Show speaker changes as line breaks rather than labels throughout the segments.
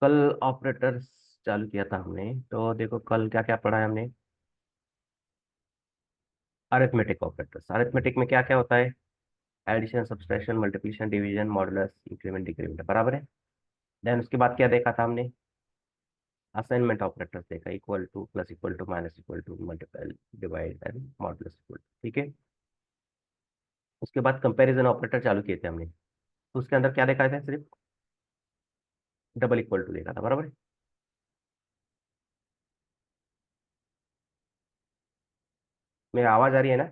कल ऑपरेटर्स चालू किया था हमने। तो देखो कल क्या क्या पढ़ा है हमने। अरिथमेटिक ऑपरेटर्स, अरिथमेटिक में क्या क्या होता है? Addition, subtraction, multiplication, division, modulus, increment, decrement, बराबर है। देन उसके बाद क्या देखा था हमने? असाइनमेंट ऑपरेटर्स देखा, equal to, plus equal to, minus equal to, multiple, divide and modulus equal to. ठीक है। उसके बाद कंपैरिजन ऑपरेटर चालू किए थे हमने। तो उसके अंदर क्या देखा था? सिर्फ डबल इक्वल टू देखा था, बराबर है। मेरी आवाज आ रही है ना?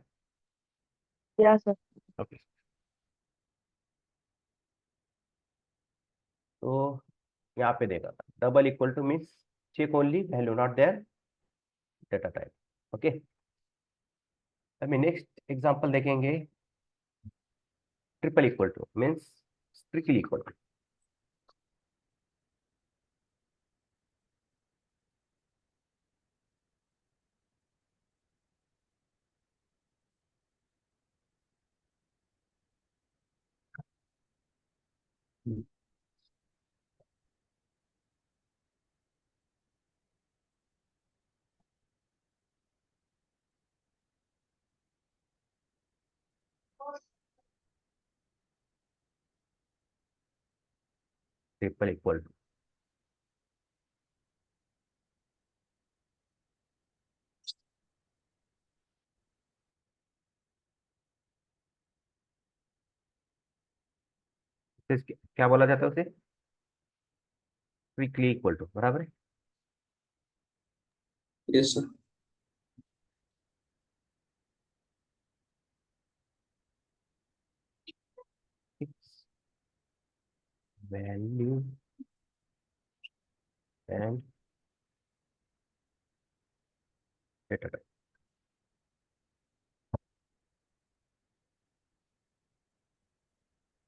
या सर।
ओके। तो यहाँ पे देखा था double equal to means check only value not their data type. Okay. अभी नेक्स्ट एग्जांपल देखेंगे। Triple equal to means strictly equal to. Triple equal to क्या बोला जाता है उसे? स्ट्रिक्टली इक्वल टू, बराबर है।
Yes sir.
Value and data type.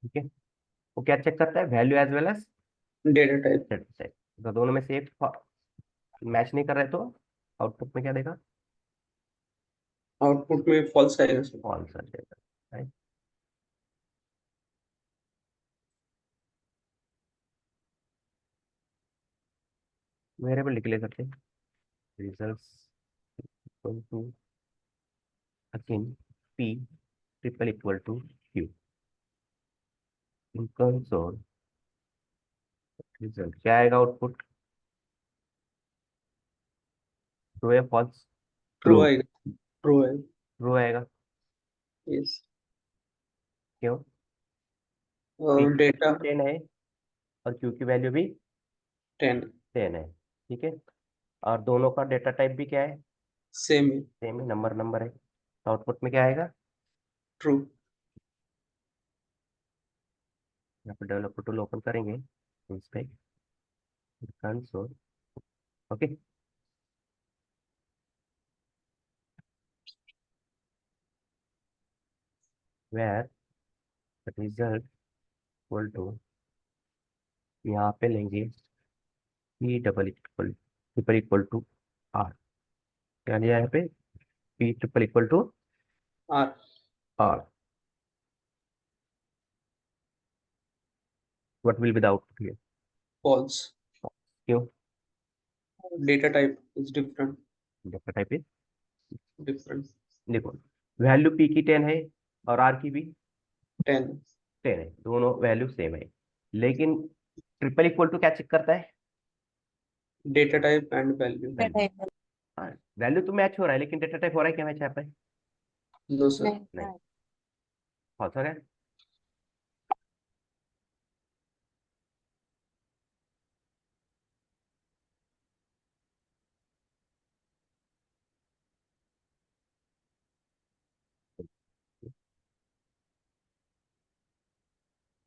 ठीक है। वो क्या चेक करता है? Value as well as
data type.
Data type. तो दोनों में से एक मैच नहीं कर रहे तो आउटपुट में क्या देगा?
आउटपुट में फॉल्स आएगा सर।
फॉल्स आ जाएगा, राइट। वेरिएबल डिक्लेयर करते हैं। Results equal to again p triple equal to q in console. Result क्या आएगा? आउटपुट ट्रू या फॉल्स?
True
true.
आएगा। ट्रू आएगा।
ट्रू आएगा।
यस।
क्यों? p
और डेटा
10 है और q की वैल्यू भी
10
10 है। ठीक है। और दोनों का डेटा टाइप भी क्या है?
सेम है।
सेम है, नंबर नंबर है। तो आउटपुट में क्या आएगा?
ट्रू।
यहाँ पर डेवलपर टूल ओपन करेंगे, inspect console. Okay. Where result equal to, यहाँ पे लेंगे P double equal triple equal to R. क्या लिया यहाँ पे? P triple equal to
R.
R. What will be the output here?
False.
क्यों?
Data type is different.
Data type is
different.
देखो, value P की 10 है और आर की भी
10
10 है, दोनों वैल्यू सेम है। लेकिन ट्रिपल इक्वल टू क्या चेक करता है?
Data type and value.
Value. हाँ, वैल्यू तो मैच हो रहा है लेकिन डेटा टाइप हो रहा है क्या मैच यहाँ पे?
No sir.
नहीं। फॉल्स हो गया।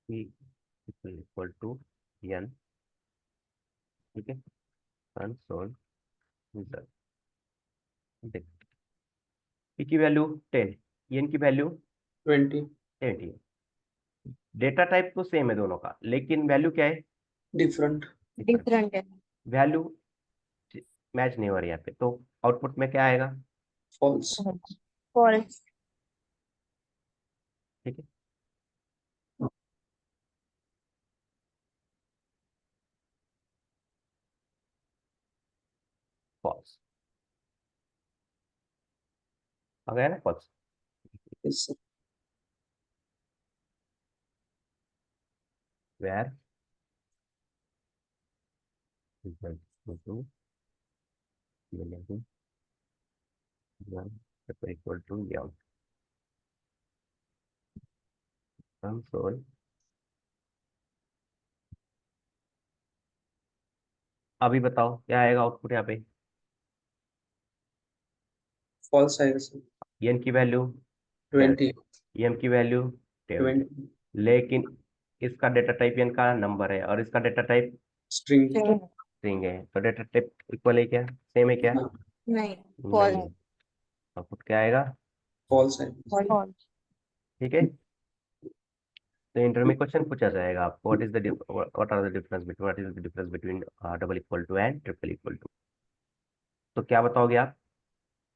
P equal to N. ठीक है। Console result. देख, पी की वैल्यू 10, एन की वैल्यू
20
20 है। डेटा टाइप तो सेम है दोनों का, लेकिन वैल्यू क्या है?
डिफरेंट।
डिफरेंट।
डिफरेंट है।
वैल्यू मैच नहीं हो रही यहाँ पे, तो आउटपुट में क्या आएगा?
फॉल्स।
फॉल्स।
ठीक है। आ गया ना false.
Yes, sir.
Where equal to equal to यम कंसोल। अभी बताओ क्या आएगा आउटपुट यहाँ पे।
False आएगा sir.
एन की वैल्यू
20.
एम की वैल्यू 10।
20.
लेकिन इसका डेटा टाइप एन का नंबर है और इसका डेटा टाइप
String.
स्ट्रिंग है, तो डेटा टाइप इक्वल है क्या, सेम है क्या?
हाँ,
नहीं
नहीं। आउटपुट क्या आएगा?
false आएगा.
फॉल्स।
ठीक है, तो इंटर में क्वेश्चन पूछा जाएगा आपको what are the difference between what is the difference between double equal to and triple equal to. तो क्या बताओगे आप?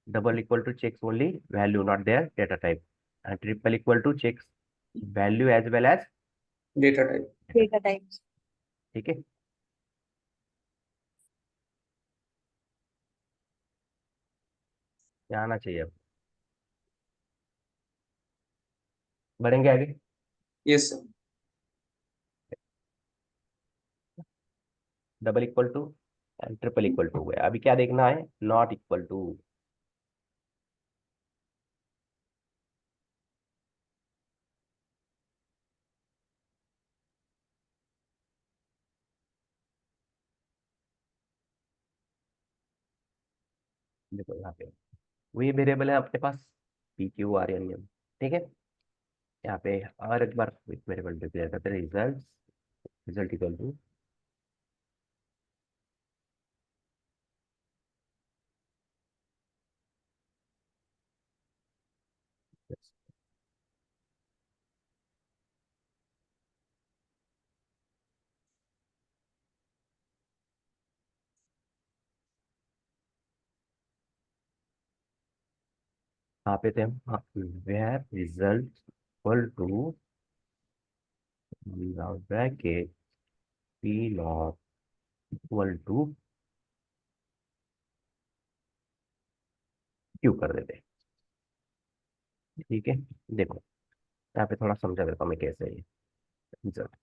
Double equal to checks only value not their data type, and triple equal to checks value as well as
Data type.
Data types.
ठीक है, क्या आना चाहिए अब, बढ़ेंगे आगे।
Yes, sir.
Double equal to and triple equal to गया, अभी क्या देखना है? Not equal to. देखो यहाँ पे वही वेरिएबल है अपने पास, P Q R N M. ठीक है, यहाँ पे और एक बार वेरिएबल डिक्लेयर करते हैं, रिजल्ट रिजल्ट इक्वल टू यहाँ पे थे हम, where result equal to bracket P not equal to Q कर देते हैं। ठीक है, देखो यहाँ पे थोड़ा समझा देता हूँ मैं कैसे है ये रिजल्ट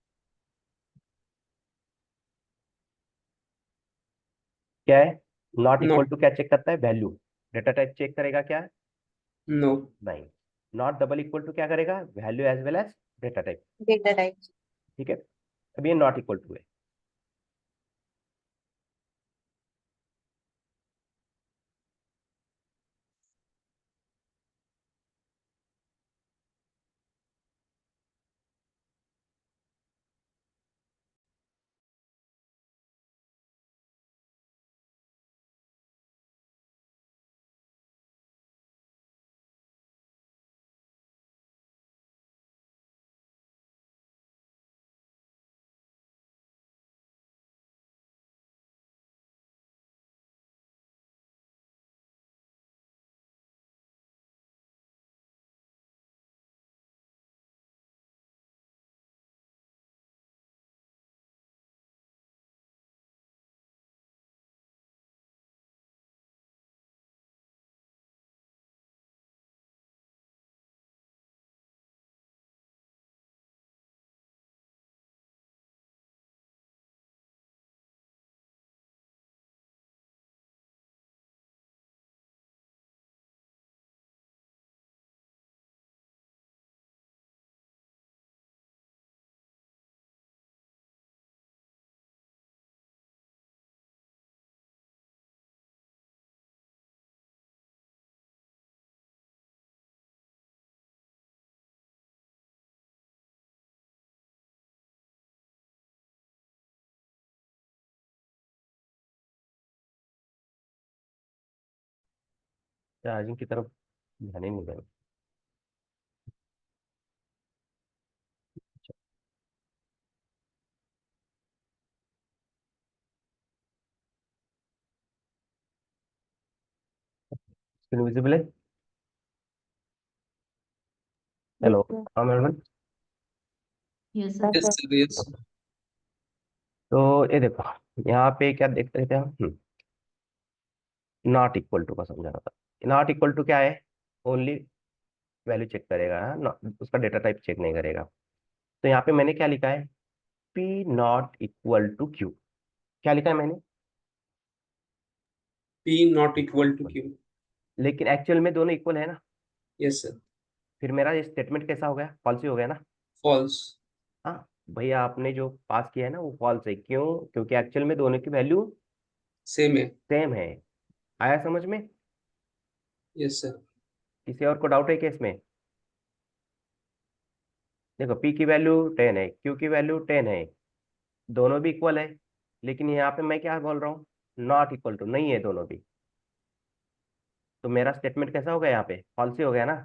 क्या है। Not
No.
इक्वल टू क्या चेक करता है? वैल्यू। डेटा टाइप चेक करेगा क्या?
No.
नहीं। नॉट डबल इक्वल टू क्या करेगा? Value as well as data type.
Data types.
ठीक है, अब ये नॉट इक्वल टू है। चार्जिंग की तरफ ध्यान ही नहीं देना। स्क्रीन विजिबल है? हेलो, हाँ madam.
Yes sir.
Yes, sir. Yes.
तो ये देखो यहाँ पे क्या देख रहे थे हम, नॉट इक्वल टू का समझा रहा था। नॉट इक्वल टू क्या है? ओनली वैल्यू चेक करेगा, उसका डेटा टाइप चेक नहीं करेगा। तो यहाँ पे मैंने क्या लिखा है, P not equal to Q. क्या लिखा है मैंने?
P not equal to Q.
लेकिन एक्चुअल में दोनों इक्वल है ना,
Yes sir.
फिर मेरा ये स्टेटमेंट कैसा हो गया, फॉल्स ही हो गया ना।
False.
हाँ भैया, आपने जो पास किया है ना वो फॉल्स है, क्यों? क्योंकि एक्चुअल में दोनों की वैल्यू
Same है.
सेम है। आया समझ में?
Yes sir.
किसी और को डाउट है केस में? देखो, पी की वैल्यू 10 है, क्यू की वैल्यू 10 है, दोनों भी इक्वल है। लेकिन यहाँ पे मैं क्या बोल रहा हूँ, नॉट इक्वल टू, नहीं है दोनों भी। तो मेरा स्टेटमेंट कैसा हो गया, यहाँ पे फॉल्स ही हो गया ना।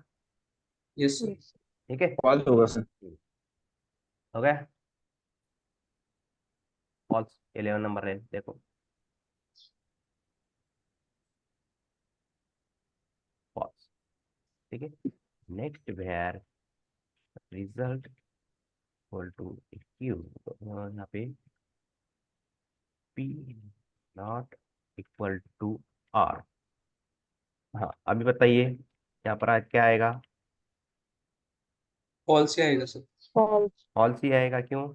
Yes sir.
ठीक है,
फॉल्स होगा सर।
हो गया फॉल्स। 11 नंबर है, देखो फॉल्स। ठीक है, next var result equal to Q, यहाँ पे P not equal to R. हाँ अभी बताइए, यहाँ पर आज क्या आएगा?
False ही आएगा सर.
False.
फॉल्स ही आएगा, क्यों?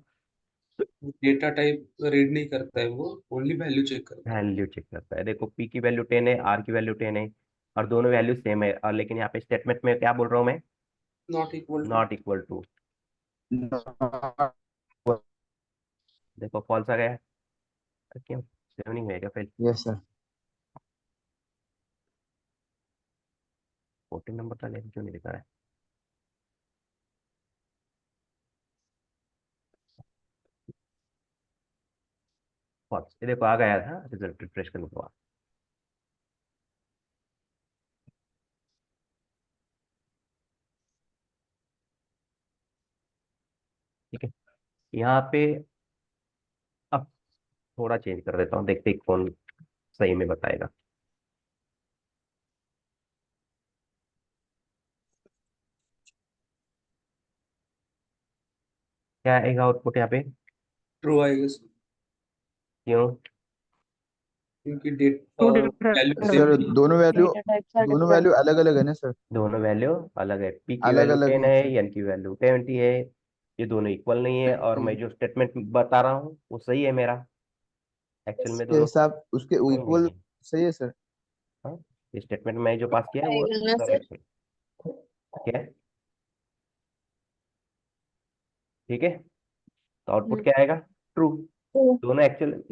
डेटा टाइप रीड नहीं करता है वो, ओनली वैल्यू चेक करता है.
वैल्यू चेक करता है। देखो, पी की वैल्यू 10 है, आर की वैल्यू 10 है, और दोनों वैल्यू सेम है। और लेकिन यहाँ पे स्टेटमेंट में क्या बोल रहा हूँ मैं,
Not equal to.
Not equal to. देखो फॉल्स आ गया, क्यों? सेव नहीं होएगा फिर।
Yes sir.
14 नंबर का लेकिन क्यों नहीं दिखा रहा है? फॉल्स, ये देखो आ गया था रिजल्ट, रिफ्रेश करने के बाद। ठीक है, यहाँ पे अब थोड़ा चेंज कर देता हूँ, देखते हैं कौन सही में बताएगा। क्या आएगा आउटपुट यहाँ पे?
ट्रू आएगा सर,
क्यों?
क्योंकि
Two different
value same
sir
थी.
data types are
दोनों
different.
वैल्यू अलग अलग है ना सर।
दोनों वैल्यू अलग है, पी की
अलग
वैल्यू
अलग
10
है
है,
सर।
एन की वैल्यू 20 है। ये दोनों इक्वल नहीं है, और मैं जो स्टेटमेंट बता रहा हूँ वो सही है मेरा। एक्चुअल में
के
दोनों
हिसाब उसके
इक्वल नहीं
इक्वल
है।
सही है सर।
हाँ, ये स्टेटमेंट में जो पास किया है वो
आएगा ना
सब
सर?
एक्चुअल। क्या है? ठीक है, तो आउटपुट क्या आएगा? ट्रू।
Two.
दोनों एक्चुअल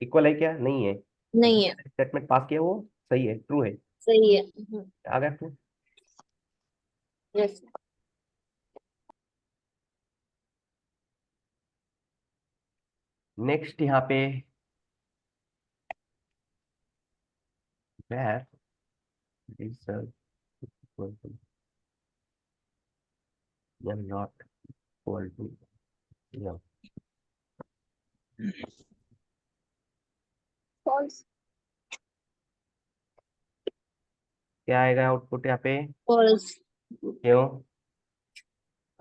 इक्वल है क्या? नहीं है।
नहीं है,
स्टेटमेंट पास किया वो सही है, ट्रू है।
सही है.
आ गया ट्रू।
यस.
नेक्स्ट यहाँ पे where result equal to या not equal to या,
False.
क्या आएगा आउटपुट यहाँ पे?
False.
क्यों?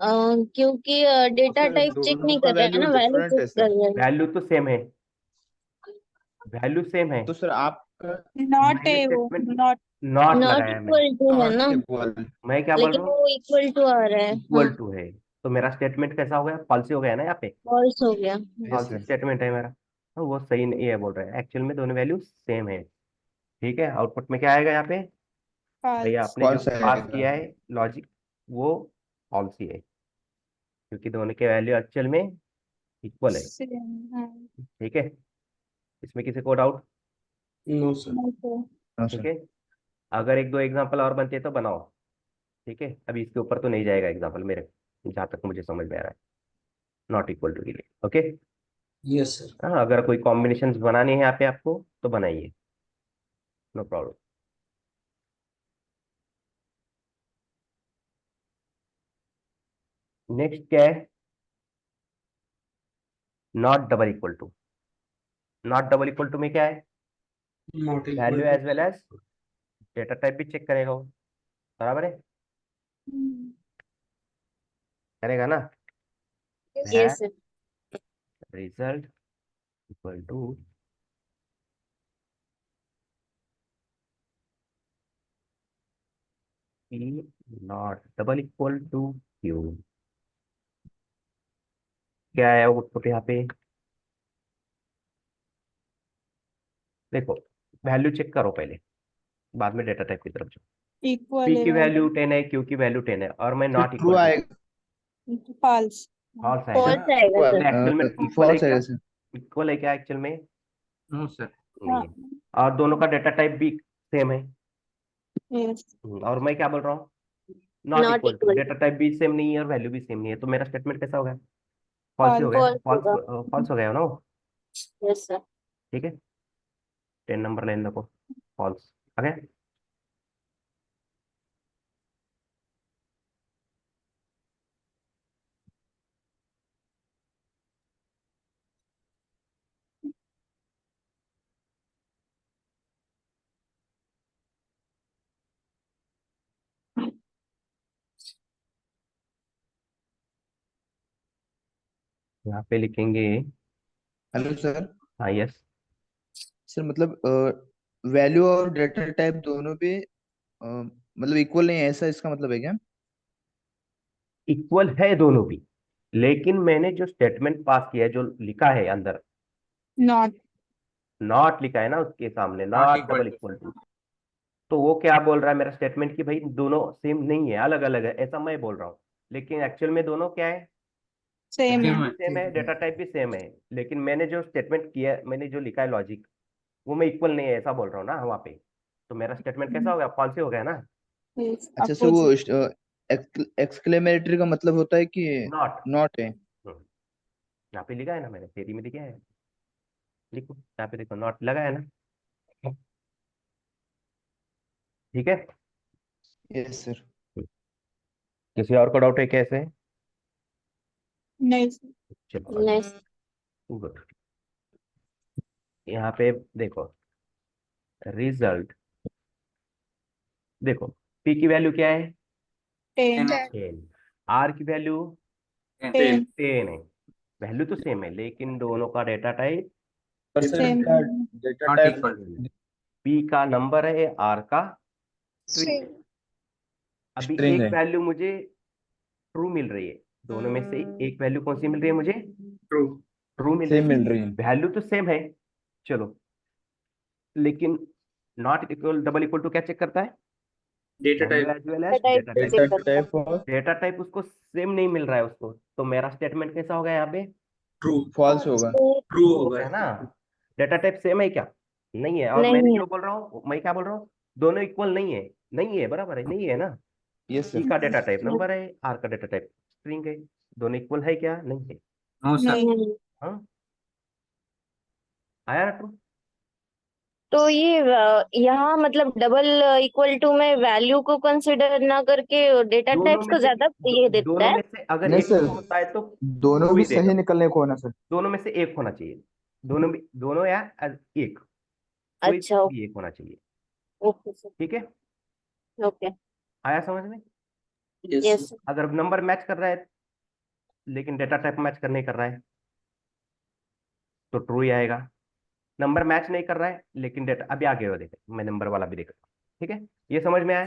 क्योंकि डेटा
सर
टाइप चेक
दोनों
नहीं
का
कर रहे हैं
वैल्यू
ना, वैल्यू
डिफरेंट
चेक
है
कर
सर।
रहे हैं.
वैल्यू तो सेम है, वैल्यू सेम है।
तो सर आपका
नॉट
मैंने
है वो,
स्टेटमेंट
नॉट.
नॉट
नॉट
लगाया, मैं
इक्वल टू है
नॉट
ना,
इक्वल।
मैं क्या बोल
लेकिन
रहा हूँ,
वो इक्वल टू आ रहा है. हाँ,
इक्वल टू है। तो मेरा स्टेटमेंट कैसा हो गया? फॉल्स हो गया ना यहाँ पे,
फॉल्स हो गया.
Yes
false
sir.
स्टेटमेंट है मेरा। तो वो सही नहीं है बोल रहा है, एक्चुअल में दोनों वैल्यू सेम है। ठीक है, आउटपुट में क्या आएगा यहाँ पे? भैया
फॉल्स.
आपने जो
फॉल्स
पास
आएगा।
किया है लॉजिक, वो फॉल्स ही है, क्योंकि दोनों के वैल्यू एक्चुअल में इक्वल है।
सेम. हाँ.
ठीक है, इसमें किसी को डाउट?
No sir.
ओके.
हाँ
ठीक
सर।
है, अगर एक दो एग्जांपल और बनते तो बनाओ। ठीक है, अभी इसके ऊपर तो नहीं जाएगा एग्जांपल मेरे, जहाँ तक मुझे समझ में आ रहा है, नॉट इक्वल टू के लिए। Okay,
yes sir.
हाँ अगर कोई कॉम्बिनेशन बनानी है यहाँ पे आपको तो बनाइए, नो प्रॉब्लम। नेक्स्ट क्या है? Not double equal to. Not double equal to में क्या है?
Not equal
value
to.
As well as data type भी चेक करेगा वो, बराबर है, करेगा ना।
Yes sir.
Result equal to P not double equal to Q। क्या है आउटपुट यहाँ पे? देखो, वैल्यू चेक करो पहले, बाद में डेटा टाइप की तरफ जाओ।
इक्वल
P की वैल्यू 10 है, Q की वैल्यू 10 है, और मैं
sir
not
true
equal to
आएगा
फॉल्स।
फॉल्स आएगा
फॉल्स
ना?
आएगा
true
सर।
एक्चुअल में इक्वल है
false
क्या?
आएगा सर
इक्वल है क्या एक्चुअल में?
No sir.
नहीं है। और दोनों का डेटा टाइप भी सेम है।
यस।
और मैं क्या बोल रहा हूँ? Not
not
equal to,
equal
data type भी सेम नहीं है और वैल्यू भी सेम नहीं है, तो मेरा स्टेटमेंट कैसा हो गया? फॉल्स ही हो गया।
फॉल्स
फॉल्स
होगा।
फॉल्स हो गया ना वो?
Yes sir.
ठीक है, 10 नंबर लेने देखो, फॉल्स आ गया। यहाँ पे लिखेंगे।
हेलो सर
हाँ, यस।
सर मतलब वैल्यू और डेटा टाइप दोनों पे मतलब इक्वल नहीं है ऐसा इसका मतलब है क्या
इक्वल है दोनों भी, लेकिन मैंने जो स्टेटमेंट पास किया है, जो लिखा है अंदर,
नॉट।
नॉट लिखा है ना उसके सामने,
not
not
equal
double equal to, तो वो क्या बोल रहा है मेरा स्टेटमेंट कि भाई दोनों सेम नहीं है, अलग अलग है, ऐसा मैं बोल रहा हूँ। लेकिन एक्चुअल में दोनों क्या है?
सेम
वैल्यू
है।
भी सेम है, डेटा टाइप भी सेम है, लेकिन मैंने जो स्टेटमेंट किया, मैंने जो लिखा है लॉजिक, वो मैं इक्वल नहीं है ऐसा बोल रहा हूँ ना वहाँ पे। तो मेरा स्टेटमेंट कैसा हो गया? फॉल्स ही हो गया ना?
यस
अच्छा सर वो
अपोजिट।
एक्सक्लेमेटरी का मतलब होता है कि
नॉट।
नॉट है
यहाँ पे लिखा है ना, मैंने थ्योरी में लिखा है, लिखो यहाँ पे, देखो नॉट लगा है ना। ठीक है।
यस सर
किसी और को डाउट है कैसे?
नहीं sir।
चलो
नहीं।
गुड। यहाँ पे देखो, रिजल्ट देखो, पी की वैल्यू क्या है?
10
10। आर की वैल्यू
10
10 है। वैल्यू तो सेम है, लेकिन दोनों का डेटा टाइप
पर sir
same.
Data
not
type
equal.
P का नंबर है, आर का स्ट्रिंग। अभी
स्ट्रिंग
एक
है
वैल्यू मुझे ट्रू मिल रही है, दोनों में से एक वैल्यू कौन सी मिल रही है मुझे?
ट्रू।
ट्रू मिल
सेम
रही
मिल
है।
रही है
वैल्यू तो सेम है, चलो, लेकिन not equal double equal to क्या चेक करता है?
Data
value
type.
As well as
type
data type.
Check
data
करता है।
टाइप और
डेटा टाइप उसको सेम नहीं मिल रहा है उसको, तो मेरा स्टेटमेंट कैसा होगा यहाँ पे?
ट्रू।
फॉल्स होगा
ट्रू
हो
होगा।
गया ना? डेटा टाइप सेम है क्या? नहीं है। और मैंने
नहीं है।
जो बोल रहा हूँ, मैं क्या बोल रहा हूँ? दोनों इक्वल नहीं है। नहीं है, बराबर है, नहीं है ना?
यस
पी
सर
का डेटा टाइप नंबर है, आर का डेटा टाइप स्ट्रिंग है, दोनों इक्वल है क्या? नहीं है।
No sir.
नहीं।
नहीं।
हाँ, आया ना ट्रू?
तो ये यहाँ मतलब डबल इक्वल टू में वैल्यू को कंसिडर ना करके डेटा
दोनों
टाइप्स
में
को
से
ज्यादा ये दिखता
दोनों
है।
में से अगर
नहीं
एक
सर
ट्रू होता है तो
दोनों
ट्रू
भी
ही
सही
देगा।
निकलने को ना सर
दोनों में से एक होना चाहिए, दोनों भी, दोनों या एक, कोई
अच्छा।
भी एक होना चाहिए।
Okay sir.
ठीक है,
ओके।
आया समझ में?
Yes
yes
sir.
सर।
अगर नंबर मैच कर रहा है लेकिन डेटा टाइप मैच कर नहीं कर रहा है, तो ट्रू ही आएगा। नंबर मैच नहीं कर रहा है लेकिन डेटा, अभी आगे हो देखे, मैं नंबर वाला भी देखा। ठीक है, ये समझ में आया?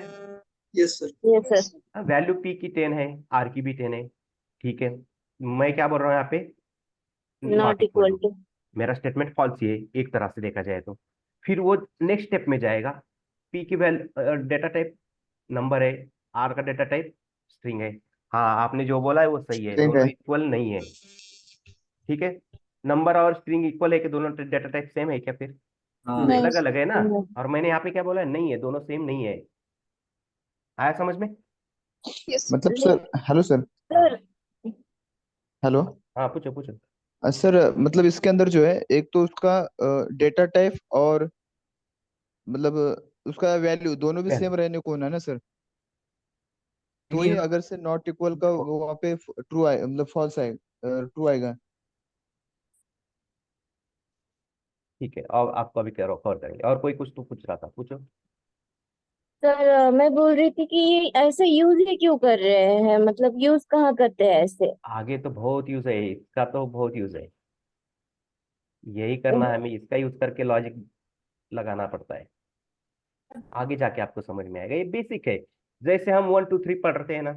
Yes sir.
Yes sir.
Value P की 10 है, आर की भी 10 है। ठीक है, मैं क्या बोल रहा हूँ यहाँ पे? Not
not
equal
equal
to.
To.
मेरा स्टेटमेंट फॉल्स ही है एक तरह से देखा जाए तो। फिर वो नेक्स्ट स्टेप में जाएगा, पी की वैल्यू डेटा टाइप नंबर है, आर का डेटा टाइप स्ट्रिंग है। हाँ, आपने जो बोला है वो सही है,
स्ट्रिंग
दोनों
है
इक्वल नहीं है। ठीक है, नंबर और स्ट्रिंग इक्वल है कि दोनों डेटा टाइप सेम है क्या फिर?
नो
नहीं।
अलग अलग है ना?
नहीं।
और मैंने यहाँ पे क्या बोला है? नहीं है, दोनों सेम नहीं है। आया समझ में?
मतलब sir hello sir
sir.
Hello
हाँ, पूछो पूछो।
सर मतलब इसके अंदर जो है एक तो उसका डेटा टाइप और मतलब उसका वैल्यू दोनों भी
पहले
सेम रहने को होना है ना सर तो
नहीं
ही
है ना।
अगर से नॉट इक्वल का
देखो,
वो वहाँ पे ट्रू आए मतलब फॉल्स आएगा ट्रू आएगा
ठीक है, और आपको अभी कह रहा हूँ कवर करेंगे। और कोई कुछ तो पूछ रहा था, पूछो।
सर मैं बोल रही थी कि ये ऐसे यूज ही क्यों कर रहे हैं, मतलब यूज कहाँ करते हैं ऐसे।
आगे तो बहुत यूज है इसका, तो बहुत यूज है, यही करना है, हमें इसका यूज करके लॉजिक लगाना पड़ता है। आगे जाके आपको समझ में आएगा, ये बेसिक है। जैसे हम 1 2 3 पढ़ते हैं ना,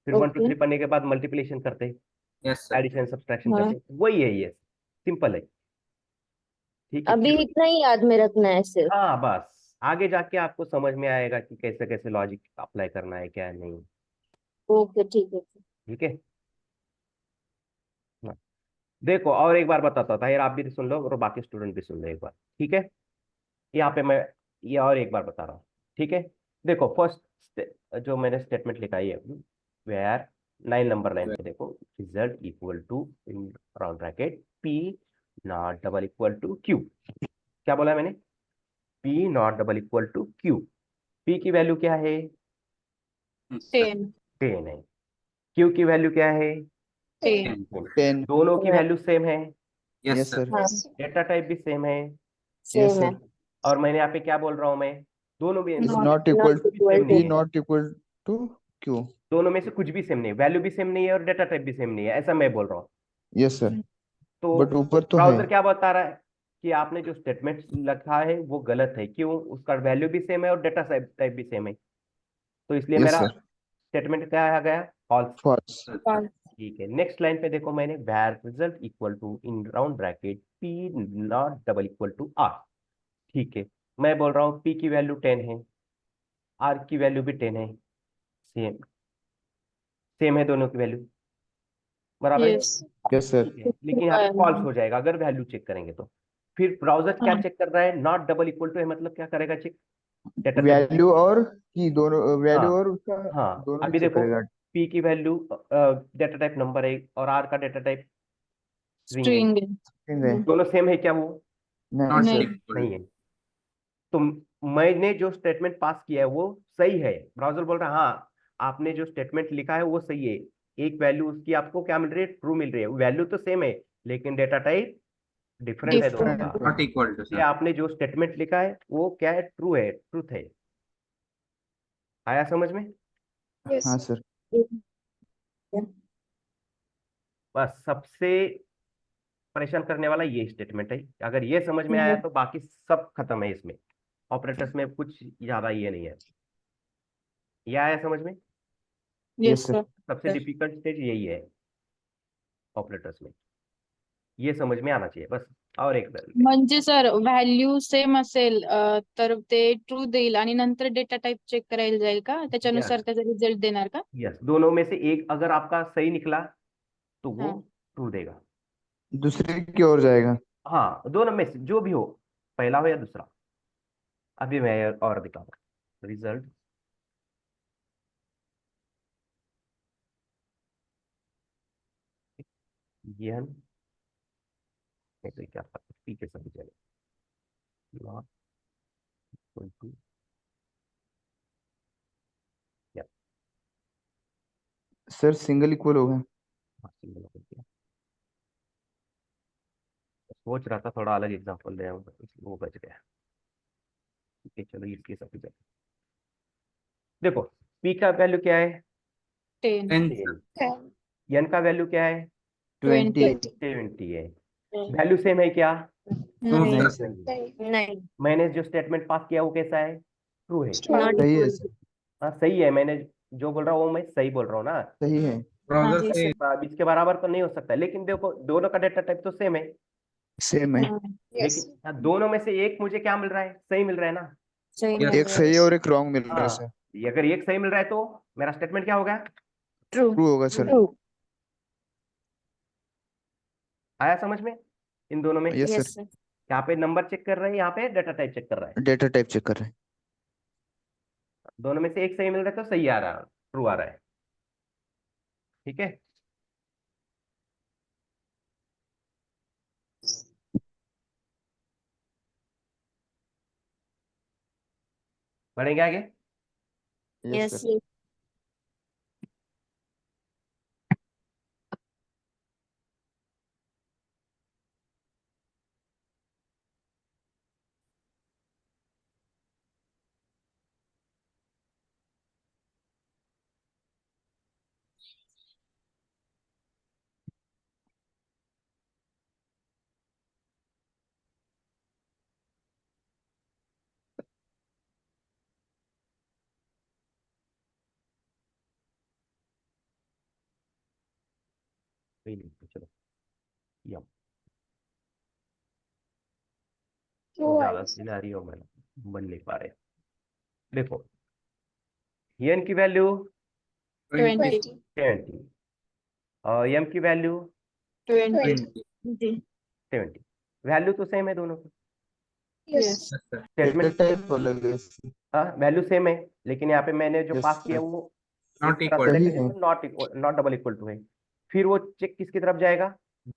फिर 1 2
ओके
3 पढ़ने के बाद मल्टीप्लिकेशन करते हैं,
यस सर।
एडिशन सब्सट्रैक्शन
हाँ
करते हैं, वही है ये, सिंपल है। ठीक है,
अभी
चलो।
इतना ही याद में रखना है सिर्फ।
हाँ बस, आगे जाके आपको समझ में आएगा कि कैसे कैसे लॉजिक अप्लाई करना है, क्या नहीं।
ओके ठीक है।
ठीक है। हाँ। देखो और एक बार बताता था यार, आप भी सुन लो और बाकी स्टूडेंट भी सुन लो एक बार। ठीक है, यहाँ पे मैं ये और एक बार बता रहा हूँ। ठीक है, देखो फर्स्ट जो मैंने स्टेटमेंट लिखा है, वेयर 9 नंबर लाइन पे देखो, result equal to in round bracket P not double equal to Q. क्या बोला मैंने? P not double equal to Q. P की वैल्यू क्या है?
10
10 है। क्यू की वैल्यू क्या है?
10
10।
10।
दोनों की वैल्यू सेम है,
यस
यस
सर।
सर।
हाँ
डेटा टाइप भी सेम है,
यस
सेम है।
सर।
और मैंने यहाँ पे क्या बोल रहा हूँ मैं, दोनों में
Not
नॉट
कुछ
इक्वल
नॉट
भी
इक्वल
सेम
टू।
नहीं
पी
है।
Not equal to Q.
दोनों में से कुछ भी सेम नहीं, वैल्यू भी सेम नहीं है और डेटा टाइप भी सेम नहीं है, ऐसा मैं बोल रहा हूँ।
Yes sir.
तो
बट ऊपर तो है।
ब्राउजर क्या बता रहा है कि आपने जो स्टेटमेंट लिखा है वो गलत है, क्यों? उसका वैल्यू भी सेम है और डेटा टाइप भी सेम है, तो इसलिए
यस
मेरा
सर।
स्टेटमेंट क्या आ गया? फॉल्स।
फॉल्स।
false.
ठीक है, नेक्स्ट लाइन पे देखो, मैंने var result equal to in round bracket P not double equal to R. ठीक है, मैं बोल रहा हूँ पी की वैल्यू 10 है, आर की वैल्यू भी 10 है, सेम सेम है दोनों की वैल्यू, बराबर है।
Yes.
Yes sir.
ठीक है, लेकिन यहाँ पे फॉल्स हो जाएगा अगर वैल्यू चेक करेंगे तो। फिर ब्राउजर क्या
हाँ
चेक कर रहा है? नॉट डबल इक्वल टू है, मतलब क्या करेगा चेक? Data type.
वैल्यू और की दोनों,
हाँ
वैल्यू और उसका
हाँ,
दोनों ही
अभी
चेक
देखो,
करेगा।
पी की वैल्यू डेटा टाइप नंबर है और आर का डेटा टाइप स्ट्रिंग है,
string.
ठीक है।
दोनों सेम है क्या? वो
नहीं
नॉट
सर।
नहीं.
इक्वल।
नहीं है। तो मैंने जो स्टेटमेंट पास किया है वो सही है, ब्राउजर बोल रहा है हाँ आपने जो स्टेटमेंट लिखा है वो सही है, एक वैल्यू उसकी आपको क्या मिल रही है? ट्रू मिल रही है, वैल्यू तो सेम है लेकिन डेटा टाइप डिफरेंट है दोनों का।
Different.
नॉट इक्वल टू
इसलिए
सर।
आपने जो स्टेटमेंट लिखा है वो क्या है? ट्रू है, ट्रूथ है। आया समझ में?
हाँ सर।
बस सबसे परेशान करने वाला ये स्टेटमेंट है, अगर ये समझ में आया तो बाकी सब खत्म है इसमें, ऑपरेटर्स में कुछ ज्यादा ये नहीं है। ये आया समझ में?
Yes
yes sir.
sir.
सबसे डिफिकल्ट स्टेज यही है ऑपरेटर्स में, ये समझ में आना चाहिए बस। और एक
म्हणजे सर व्हॅल्यू सेम असेल तर ते ट्रू देईल आणि नंतर डेटा टाइप चेक करायला जाईल का त्याच्यानुसार
यस,
त्याचा रिझल्ट देणार का?
यस, दोनों में से एक अगर आपका सही निकला तो वो
हाँ
ट्रू देगा।
दूसरे की ओर जाएगा।
हाँ, दोनों में से जो भी हो, पहला हो या दूसरा। अभी मैं और दिखाऊंगा रिजल्ट। ये हम नहीं तो क्या पी के सभी चले, नॉट इक्वल टू, या
सर सिंगल इक्वल होगा।
सिंगल कर दिया। सोच रहा था थोड़ा अलग एग्जांपल दे आऊं, इसलिए वो बच गया। ठीक है, चलो इसके सभी चले। देखो, पी का वैल्यू क्या है?
10
10
10।
सर।
एन का वैल्यू क्या है?
20।
70 है। वैल्यू सेम है क्या?
नो
नहीं
नहीं
सर।
सर।
नहीं।
नहीं
मैंने जो स्टेटमेंट पास किया वो कैसा है? ट्रू है।
नॉट
सही है
इक्वल
सर।
हाँ सही है, मैंने जो बोल रहा हूँ वो मैं सही बोल रहा हूँ ना।
सही है।
हाँ
ब्राउजर
जी
से
सर.
अब इसके बराबर तो नहीं हो सकता, लेकिन देखो दोनों का डेटा टाइप तो सेम है,
सेम है।
हाँ
लेकिन हाँ, दोनों में से एक मुझे क्या मिल रहा है? सही मिल रहा है ना।
सही
यस
मिल
एक
रहा
सही
है।
है और एक रॉन्ग मिल रहा है
हाँ,
सर।
ये अगर एक सही मिल रहा है तो मेरा स्टेटमेंट क्या होगा?
ट्रू
ट्रू होगा सर।
ट्रू।
आया समझ में? इन दोनों में
यस सर।
Yes sir.
यहाँ पे नंबर चेक कर रहे हैं, यहाँ पे डेटा टाइप चेक कर रहा है।
डेटा टाइप चेक कर रहे हैं।
दोनों में से एक सही मिल रहा है तो सही आ रहा है, ट्रू आ रहा है। ठीक है, बढ़ेंगे आगे।
Yes
yes
sir.
वही लिखते चलो यम
ट्रू
ज्यादा
आंसर
सिनेरियो में बन नहीं पा रहे। देखो एन की वैल्यू
20
20
70 और एम की वैल्यू
20
20
70। वैल्यू तो सेम है दोनों की,
yes
yes
data
statement
type अलग है इसकी।
हाँ वैल्यू सेम है, लेकिन यहाँ पे मैंने जो
Yes,
पास किया
sir.
वो
Not
इस तरह
equal.
से
सही
लिखा
है।
Not equal, not double equal to है। फिर वो चेक किसकी तरफ जाएगा,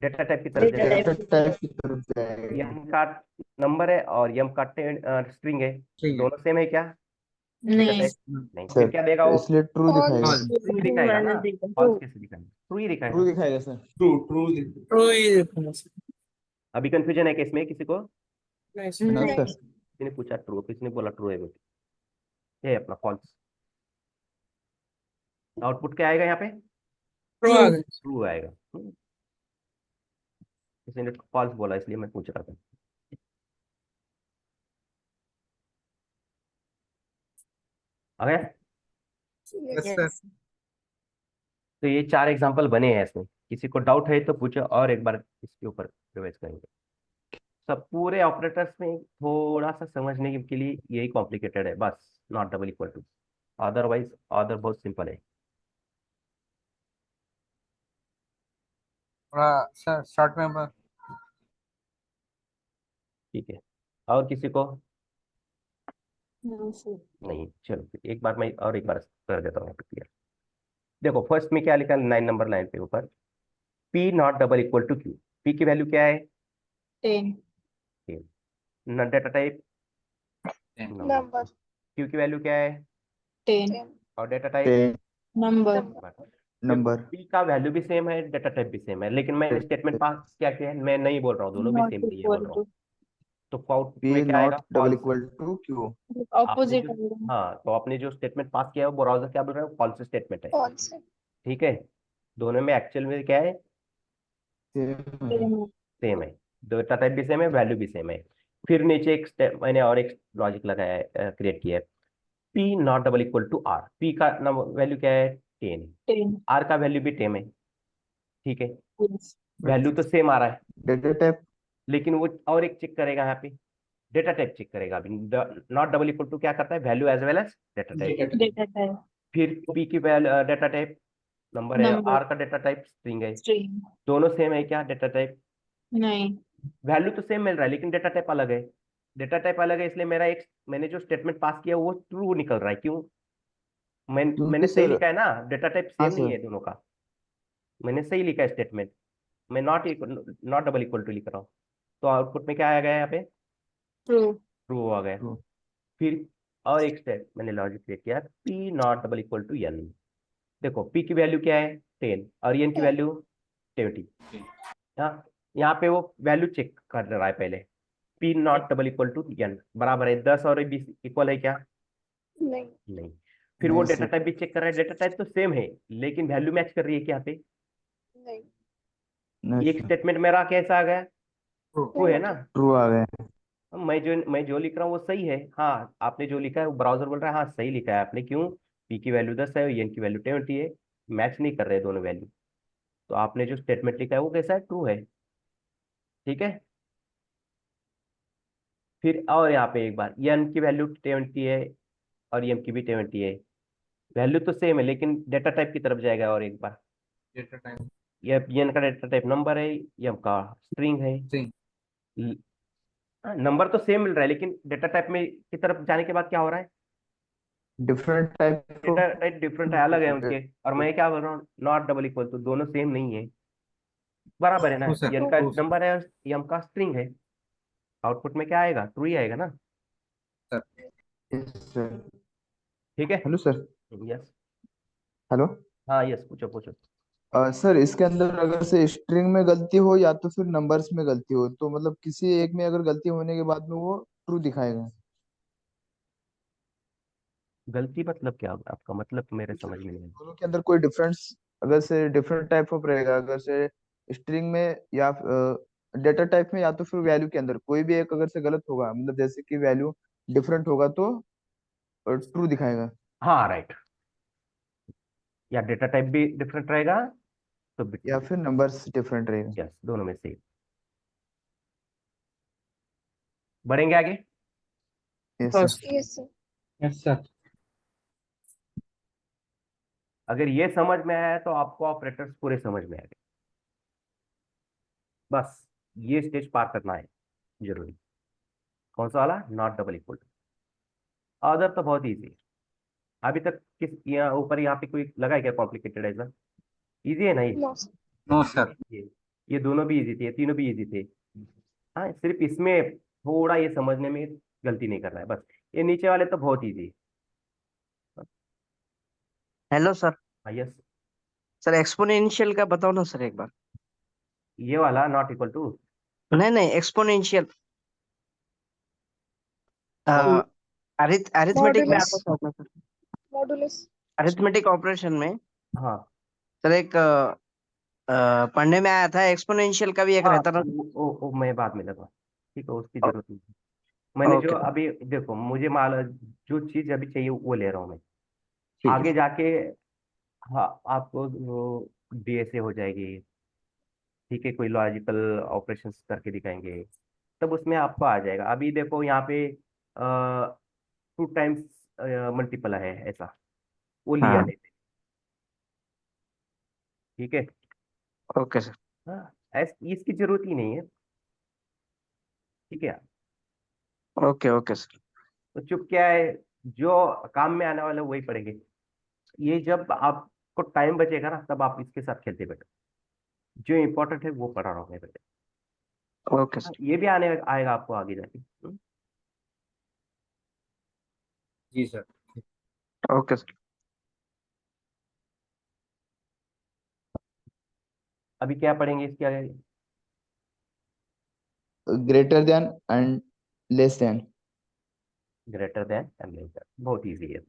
डेटा टाइप की तरफ
डेटा
जाएगा।
टाइप
डेटा टाइप की तरफ जाएगा।
यम का नंबर है और यम का स्ट्रिंग है,
ठीक है
दोनों सेम है क्या, डेटा
नहीं
टाइप नहीं,
सर
फिर क्या देगा वो,
इसलिए ट्रू दिखाएगा।
False.
ट्रू दिखाएगा ना, फॉल्स कैसे दिखाएगा, ट्रू ही दिखाएगा।
ट्रू दिखाएगा सर।
ट्रू ये
अभी कंफ्यूजन है कि इसमें किसी को,
ना
नहीं
सर।
किसी ने पूछा ट्रू, किसी ने बोला ट्रू है, ये अपना फॉल्स। आउटपुट क्या आएगा यहाँ पे,
ट्रू आ गए।
ट्रू आएगा। किसी ने फॉल्स बोला इसलिए मैं पूछ रहा था। आ गया।
Yes sir.
यस
तो ये 4 एग्जांपल बने हैं इसमें, किसी को डाउट है तो पूछो और एक बार इसके ऊपर रिवाइज करेंगे। सब पूरे ऑपरेटर्स में थोड़ा सा समझने के लिए यही कॉम्प्लिकेटेड है बस, not double equal to, otherwise other बहुत सिंपल है।
थोड़ा सर शॉर्ट में
ठीक है, और किसी को
no, sir.
नहीं, चलो फिर एक बार मैं और एक बार कर देता हूँ क्लियर। देखो फर्स्ट में क्या लिखा है 9 नंबर लाइन पे ऊपर, P not double equal to Q. P की वैल्यू क्या है,
10
data type number,
number
Q की वैल्यू क्या है
10
और डेटा टाइप
number
देखो
नंबर
पी का वैल्यू भी सेम है, डेटा टाइप भी सेम है, लेकिन मैं स्टेटमेंट पास क्या किया है, मैं नहीं बोल रहा हूँ दोनों भी
not
सेम नहीं है बोल
equal
रहा हूँ।
to
तो आउटपुट
पी
में क्या आएगा,
not double
false.
Equal to Q.
आपने
opposite
जो,
होगा
हाँ तो आपने जो स्टेटमेंट पास किया है वो ब्राउजर क्या बोल रहा है, फॉल्स स्टेटमेंट है।
फॉल्स
ठीक है, दोनों में एक्चुअल में क्या है,
same
सेम है, डेटा टाइप भी सेम है, वैल्यू भी सेम है। फिर नीचे एक स्टेप मैंने और एक लॉजिक लगाया है, क्रिएट किया है, P not double equal to R. P का वैल्यू क्या है 10,
10
आर का वैल्यू भी 10 है। ठीक है,
yes
वैल्यू तो सेम आ रहा है,
डेटा टाइप
लेकिन वो और एक चेक करेगा यहाँ पे, डेटा टाइप चेक करेगा। अभी नॉट डबल इक्वल टू क्या करता है, value as well as data type.
data type
फिर पी की वैल्यू डेटा टाइप नंबर है,
number
आर का डेटा टाइप स्ट्रिंग है,
string
दोनों सेम है क्या, डेटा टाइप।
नहीं
वैल्यू तो सेम मिल रहा है लेकिन डेटा टाइप अलग है, डेटा टाइप अलग है, इसलिए मेरा एक मैंने जो स्टेटमेंट पास किया वो ट्रू निकल रहा है। क्यों, मैंने
क्योंकि
सही
सर
लिखा है ना, डेटा टाइप
हाँ
सेम नहीं
सर
है दोनों का, मैंने सही लिखा है स्टेटमेंट, मैं नॉट डबल इक्वल टू लिख रहा हूँ। तो आउटपुट में क्या आ गया यहाँ पे,
true
ट्रू आ गया।
ट्रू।
फिर और एक स्टेप मैंने लॉजिक क्रिएट किया, P not double equal to N. देखो पी की वैल्यू क्या है 10 और एन की वैल्यू 20। हाँ, यहाँ पे वो वैल्यू चेक कर रहा है पहले, P not double equal to N बराबर है 10 और 20 इक्वल है क्या,
नहीं
नहीं। फिर वो
नहीं
डेटा
सर
टाइप भी चेक कर रहा है, डेटा टाइप तो सेम है लेकिन वैल्यू मैच कर रही है क्या, यहाँ पे
नहीं
नहीं
एक
सर
स्टेटमेंट मेरा कैसा आ गया, ट्रू है ना।
ट्रू आ गए।
मैं जो लिख रहा हूँ वो सही है, हाँ आपने जो लिखा है वो ब्राउजर बोल रहा है हाँ सही लिखा है आपने। क्यों, पी की वैल्यू 10 है, एन की वैल्यू 20 है, मैच नहीं कर रहे दोनों वैल्यू। तो आपने जो स्टेटमेंट लिखा है वो कैसा है, ट्रू है। ठीक है, फिर और यहाँ पे एक बार एन की वैल्यू 20 है और एम की भी 20 है, वैल्यू तो सेम है लेकिन डेटा टाइप की तरफ जाएगा। और एक बार
डेटा टाइप
ये एन का डेटा टाइप नंबर है, एम का स्ट्रिंग है,
String.
नंबर तो सेम मिल रहा है लेकिन डेटा टाइप में की तरफ जाने के बाद क्या हो रहा है,
different type
data
of
type different है, अलग है उनके। और मैं क्या बोल रहा हूँ, नॉट डबल इक्वल तो दोनों सेम नहीं है, बराबर है ना,
True, sir.
एन का
True, sir.
नंबर है और एम का स्ट्रिंग है। आउटपुट में क्या आएगा, ट्रू ही आएगा ना।
सर।
ठीक है,
हेलो सर।
यस,
हेलो
हाँ यस, पूछो पूछो।
सर इसके अंदर अगर से स्ट्रिंग में गलती हो या तो फिर नंबर्स में गलती हो तो मतलब किसी एक में अगर गलती होने के बाद में वो ट्रू दिखाएगा।
गलती मतलब क्या, आपका मतलब मेरे
सर
समझ में नहीं आया।
दोनों के अंदर कोई डिफरेंस अगर से डिफरेंट टाइप ऑफ रहेगा, अगर से स्ट्रिंग में या डेटा टाइप में या तो फिर वैल्यू के अंदर कोई भी एक अगर से गलत होगा, मतलब जैसे कि वैल्यू डिफरेंट होगा तो ट्रू दिखाएगा।
हाँ राइट, या डेटा टाइप भी डिफरेंट रहेगा तो
या फिर नंबर्स डिफरेंट रहेगा।
यस, दोनों में से बढ़ेंगे आगे।
यस
हाँ
sir.
Yes sir.
Yes sir.
अगर ये समझ में आया तो आपको ऑपरेटर्स पूरे समझ में आ गए। बस ये स्टेज पार करना है जरूरी। कौन सा वाला? Not double equal to. Other तो बहुत इजी है। अभी तक किस यहाँ ऊपर यहाँ पे कोई लगा है क्या कॉम्प्लिकेटेड ऐसा? इजी है ना ये?
No sir.
No sir.
ये दोनों भी इजी थे, ये तीनों भी इजी थे। हाँ, सिर्फ इसमें थोड़ा ये समझने में गलती नहीं करना है बस। ये नीचे वाले तो बहुत इजी है।
Hello sir.
हाँ यस।
सर एक्सपोनेंशियल का बताओ ना सर एक बार।
ये वाला नॉट इक्वल टू।
नहीं नहीं, एक्सपोनेंशियल
कौन?
अरिथमेटिक में
मॉडुलस।
आता था सर।
मॉडुलस।
अरिथमेटिक ऑपरेशन में
हाँ
सर एक पढ़ने में आया था, एक्सपोनेंशियल का भी एक
हाँ,
रहता था।
वो मैं बाद में लगा। ठीक है, उसकी जरूरत नहीं। मैंने जो
ओके
अभी देखो, मुझे माल जो चीज अभी चाहिए वो ले रहा हूँ मैं।
ठीक है
आगे
सर।
जाके हाँ आपको डीएसए हो जाएगी। ठीक है, कोई लॉजिकल ऑपरेशंस करके दिखाएंगे, तब उसमें आपको आ जाएगा। अभी देखो यहाँ पे 2 टाइम्स मल्टीपल है ऐसा, वो लिया
हाँ
नहीं। ठीक है।
Okay sir.
हाँ, इसकी जरूरत ही नहीं है। ठीक है।
Okay okay sir.
तो चुप क्या है, जो काम में आने वाला है वही पढ़ेंगे। ये जब आपको टाइम बचेगा ना, तब आप इसके साथ खेलते बैठो। जो इम्पोर्टेंट है वो पढ़ा रहा हूँ मैं बेटे।
ओके
हाँ,
सर।
ये भी आने आएगा आपको आगे जाके।
जी सर।
Okay sir.
अभी क्या पढ़ेंगे इसके आगे?
Greater than and less than.
Greater then and lesser, बहुत इजी है।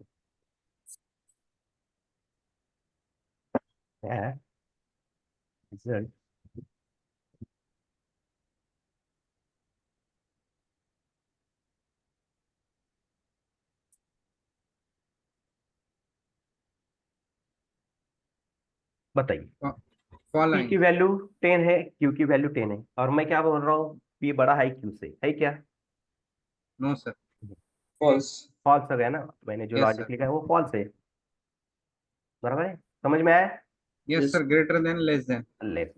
क्या है रिजल्ट? बताइए।
फॉल
पी की
आएंगे।
वैल्यू 10 है, क्यू की वैल्यू 10 है, और मैं क्या बोल रहा हूँ, पी बड़ा है क्यू से, है क्या?
No sir. फॉल्स।
फॉल्स हो गया ना, मैंने जो
यस
लॉजिक
सर।
लिखा है वो फॉल्स है। बराबर है, समझ में आया?
Yes sir, greater than less than.
Less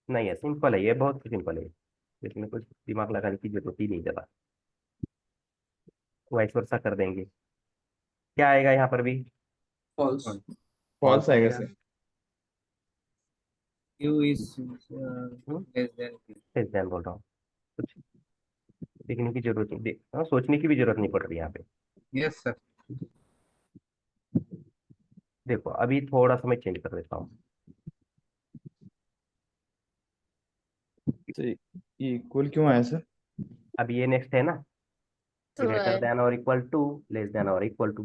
नहीं है, सिंपल है, ये बहुत सिंपल है। इसमें कुछ दिमाग लगाने की जरूरत ही नहीं ज़्यादा। वाइस वर्सा कर देंगे। क्या आएगा यहाँ पर भी?
फॉल्स।
फॉल्स आएगा sir.
Q is less then P.
Less than बोल रहा हूँ, कुछ देखने की जरूरत नहीं, हाँ, सोचने की भी जरूरत नहीं पड़ रही यहाँ पे।
Yes sir.
देखो अभी थोड़ा सा मैं चेंज कर देता हूँ।
तो ये इक्वल क्यों आया सर?
अभी ये नेक्स्ट है ना, ग्रेटर देन और इक्वल टू, लेस देन और इक्वल टू।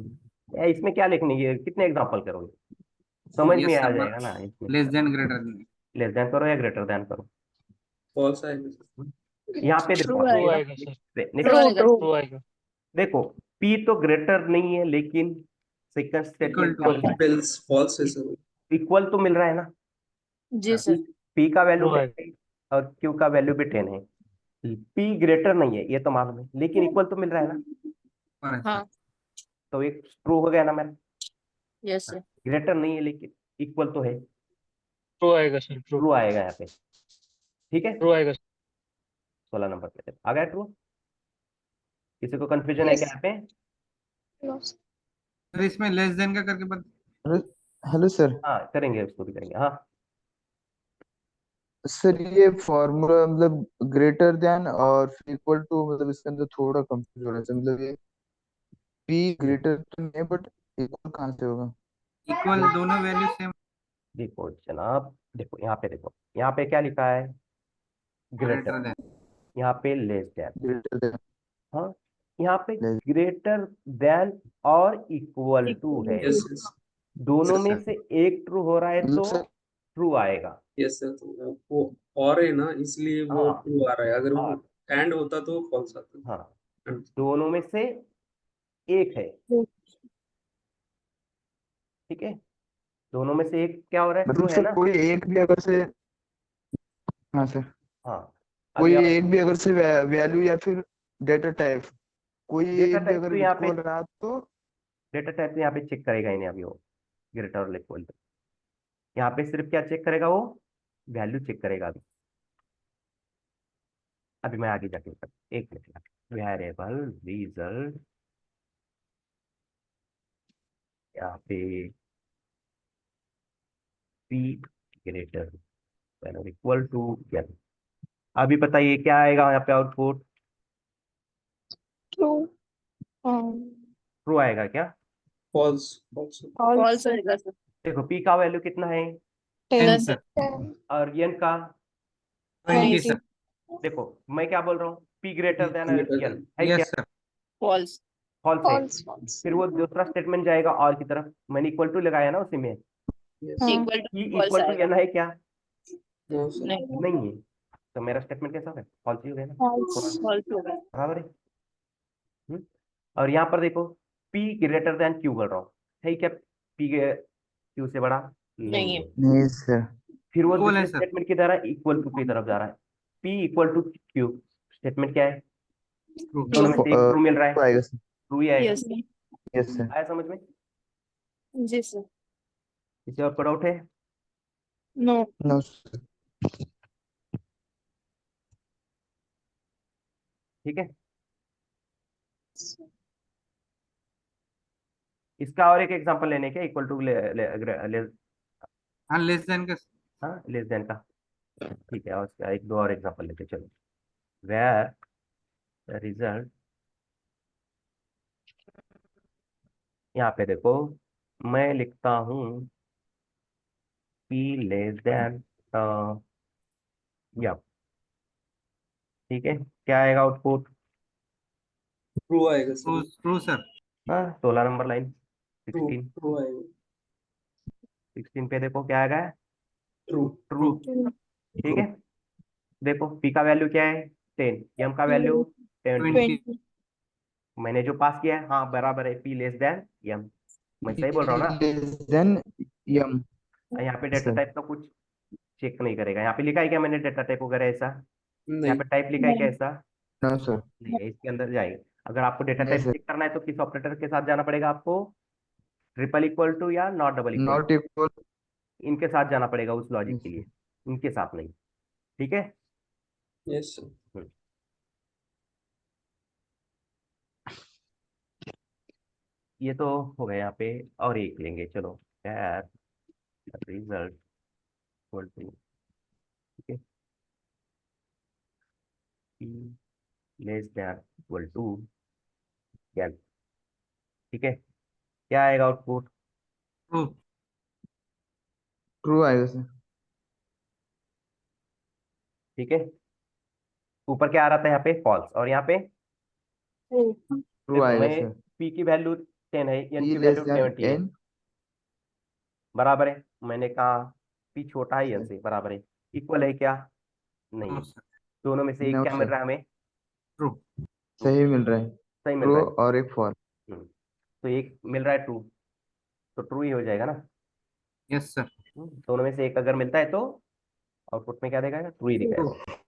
इसमें क्या लिखने की, कितने एग्जांपल करोगे? समझ में
यस
आ
सर,
जाएगा ना इसमें।
Less than greater then.
Less than करो या ग्रेटर देन करो।
फॉल्स आएगा।
यहाँ पे देखो
ट्रू
आपको
आएगा।
नेक्स्ट।
True true.
ट्रू आएगा।
देखो पी तो ग्रेटर नहीं है, लेकिन सेकंड
इक्वल
स्टेटमेंट क्या
टू
बोल रहा
पेल्स फॉल्स है
है?
सर।
इक्वल तो मिल रहा है ना।
जी सर।
पी का वैल्यू
ट्रू
10 है और क्यू का वैल्यू भी 10 है। पी ग्रेटर नहीं है ये तो मालूम है, लेकिन इक्वल तो मिल रहा है ना।
हाँ
तो एक ट्रू हो गया ना मेरा।
Yes sir.
ग्रेटर नहीं है लेकिन इक्वल तो है।
ट्रू आएगा सर। ट्रू
ट्रू आएगा यहाँ पे। ठीक है,
ट्रू आएगा
16 नंबर पे आ गया ट्रू। किसी को कंफ्यूजन है क्या
यस।
यहाँ पे?
नो
सर इसमें लेस देन का करके
हेलो सर।
हाँ करेंगे, उसको भी करेंगे। हाँ
सर ये फॉर्मूला मतलब ग्रेटर देन और इक्वल टू, मतलब इसके अंदर थोड़ा कंफ्यूज हो रहा है सर। मतलब ये पी ग्रेटर तो नहीं बट इक्वल कहाँ से होगा?
इक्वल दोनों वैल्यू सेम।
देखो जनाब, देखो यहाँ पे, देखो यहाँ पे क्या लिखा है? ग्रेटर।
Greater than.
यहाँ पे लेस देन।
ग्रेटर देन
हाँ, यहाँ पे
लेस।
ग्रेटर देन और इक्वल टू है।
Yes yes.
दोनों
यस
में
सर।
से एक ट्रू हो रहा है
मतलब
तो
सर
ट्रू आएगा।
यस सर, वो और है ना, इसलिए वो
हाँ
ट्रू आ रहा है। अगर वो
हाँ
एंड होता तो फॉल्स आता।
हाँ, दोनों में से एक है। ठीक है, दोनों में से एक क्या हो रहा है, ट्रू
मतलब
है
सर
ना।
कोई एक भी अगर से, हाँ सर,
हाँ
कोई
अभी अब
एक भी अगर से वैल्यू या फिर डेटा टाइप, कोई
डेटा
एक भी
टाइप
अगर
तो यहाँ पे,
इक्वल रहा तो
डेटा टाइप तो यहाँ पे चेक करेगा ही नहीं अभी वो, ग्रेटर और इक्वल। यहाँ पे सिर्फ क्या चेक करेगा वो, वैल्यू चेक करेगा। अभी अभी मैं आगे जाके एक मिनट, वेरिएबल रिजल्ट यहाँ पे p ग्रेटर देन और इक्वल टू n। अभी बताइए क्या आएगा यहाँ पे आउटपुट,
ट्रू
ट्रू आएगा क्या।
फॉल्स फॉल्स
फॉल्स आएगा सर।
देखो p का वैल्यू कितना है
10
सर
और n का,
20
20
सर
देखो मैं क्या बोल रहा हूँ, p ग्रेटर देन n है क्या,
यस सर
फॉल्स
फॉल्स है।
फॉल्स
फिर वो दूसरा स्टेटमेंट जाएगा और की तरफ, मैंने इक्वल टू लगाया ना उसी में,
यस
हाँ
equal to
p
false
equal to
आएगा।
n है क्या,
नो सर
नहीं,
नहीं है, तो मेरा स्टेटमेंट कैसा है, फॉल्स ही हो गया ना,
फॉल्स
फॉल्स होगा।
बराबर है। हम्म? और यहाँ पर देखो p ग्रेटर देन q कर रहा हूँ, है क्या p q से बड़ा, नहीं
नहीं
है।
है।
नहीं सर।
फिर वो
इक्वल है
दूसरे
सर
स्टेटमेंट की तरह इक्वल टू की तरफ जा रहा है, p equal to q, statement क्या है,
ट्रू
दोनों में से एक ट्रू मिल रहा है,
आएगा सर।
ट्रू ही आएगा।
Yes
yes sir.
आया समझ में,
जी सर।
किसी और को डाउट है।
नो।
No sir.
ठीक है, इसका और एक एग्जांपल लेने के, इक्वल टू
हाँ लेस देन का
हाँ लेस देन का, ठीक है, और इसका एक दो और एग्जांपल लेते चलो। वेयर रिजल्ट, यहाँ पे देखो मैं लिखता हूँ p लेस देन या, ठीक है, क्या आएगा आउटपुट,
ट्रू आएगा सर ट्रू सर
हाँ 16 नंबर लाइन,
ट्रू
16
ट्रू आएगा
16 पे देखो क्या आएगा,
ट्रू
ट्रू, ठीक है। देखो p का वैल्यू क्या है 10, m का वैल्यू 20,
20
मैंने जो पास किया है हाँ बराबर है, p लेस देन m, मैं सही बोल रहा हूँ ना।
लेस देन यम
यहाँ पे डेटा
सर।
टाइप का कुछ चेक नहीं करेगा, यहाँ पे लिखा है क्या मैंने डेटा टाइप वगैरह ऐसा, यहाँ
नहीं
पे टाइप लिखा है क्या ऐसा,
नो सर।
नहीं है, इसके अंदर जाएगा। अगर आपको डेटा
नहीं
टाइप
सर।
चेक करना है तो किस ऑपरेटर के साथ जाना पड़ेगा आपको, ट्रिपल इक्वल टू या not double equal
not
to,
equal.
इनके साथ जाना पड़ेगा उस लॉजिक के लिए, इनके साथ नहीं, ठीक है।
यस सर
हम्म, ये तो हो गया यहाँ पे, और एक लेंगे चलो, रिजल्ट इक्वल टू, ठीक है, p less than equal to n, ठीक है, क्या आएगा आउटपुट,
ट्रू
ट्रू आएगा सर।
ठीक है। ऊपर क्या आ रहा था यहाँ पे फॉल्स, और यहाँ पे
ट्रू
देखो
आएगा
मैं
सर।
p की वैल्यू 10 है, n
p
की
लेस
वैल्यू
देन
70 है,
n।
बराबर है, मैंने कहा p छोटा है n से, बराबर है, इक्वल है क्या, नहीं
नो
है,
सर
दोनों में से एक
नो
क्या मिल
सर।
रहा है हमें,
ट्रू
ट्रू,
सही मिल रहा है।
सही मिल
ट्रू
रहा है।
और एक फॉल्स।
तो एक मिल रहा है ट्रू, तो ट्रू ही हो जाएगा ना।
यस सर
दोनों में से एक अगर मिलता है तो आउटपुट में क्या देगा, ट्रू ही
ट्रू
दिखाएगा।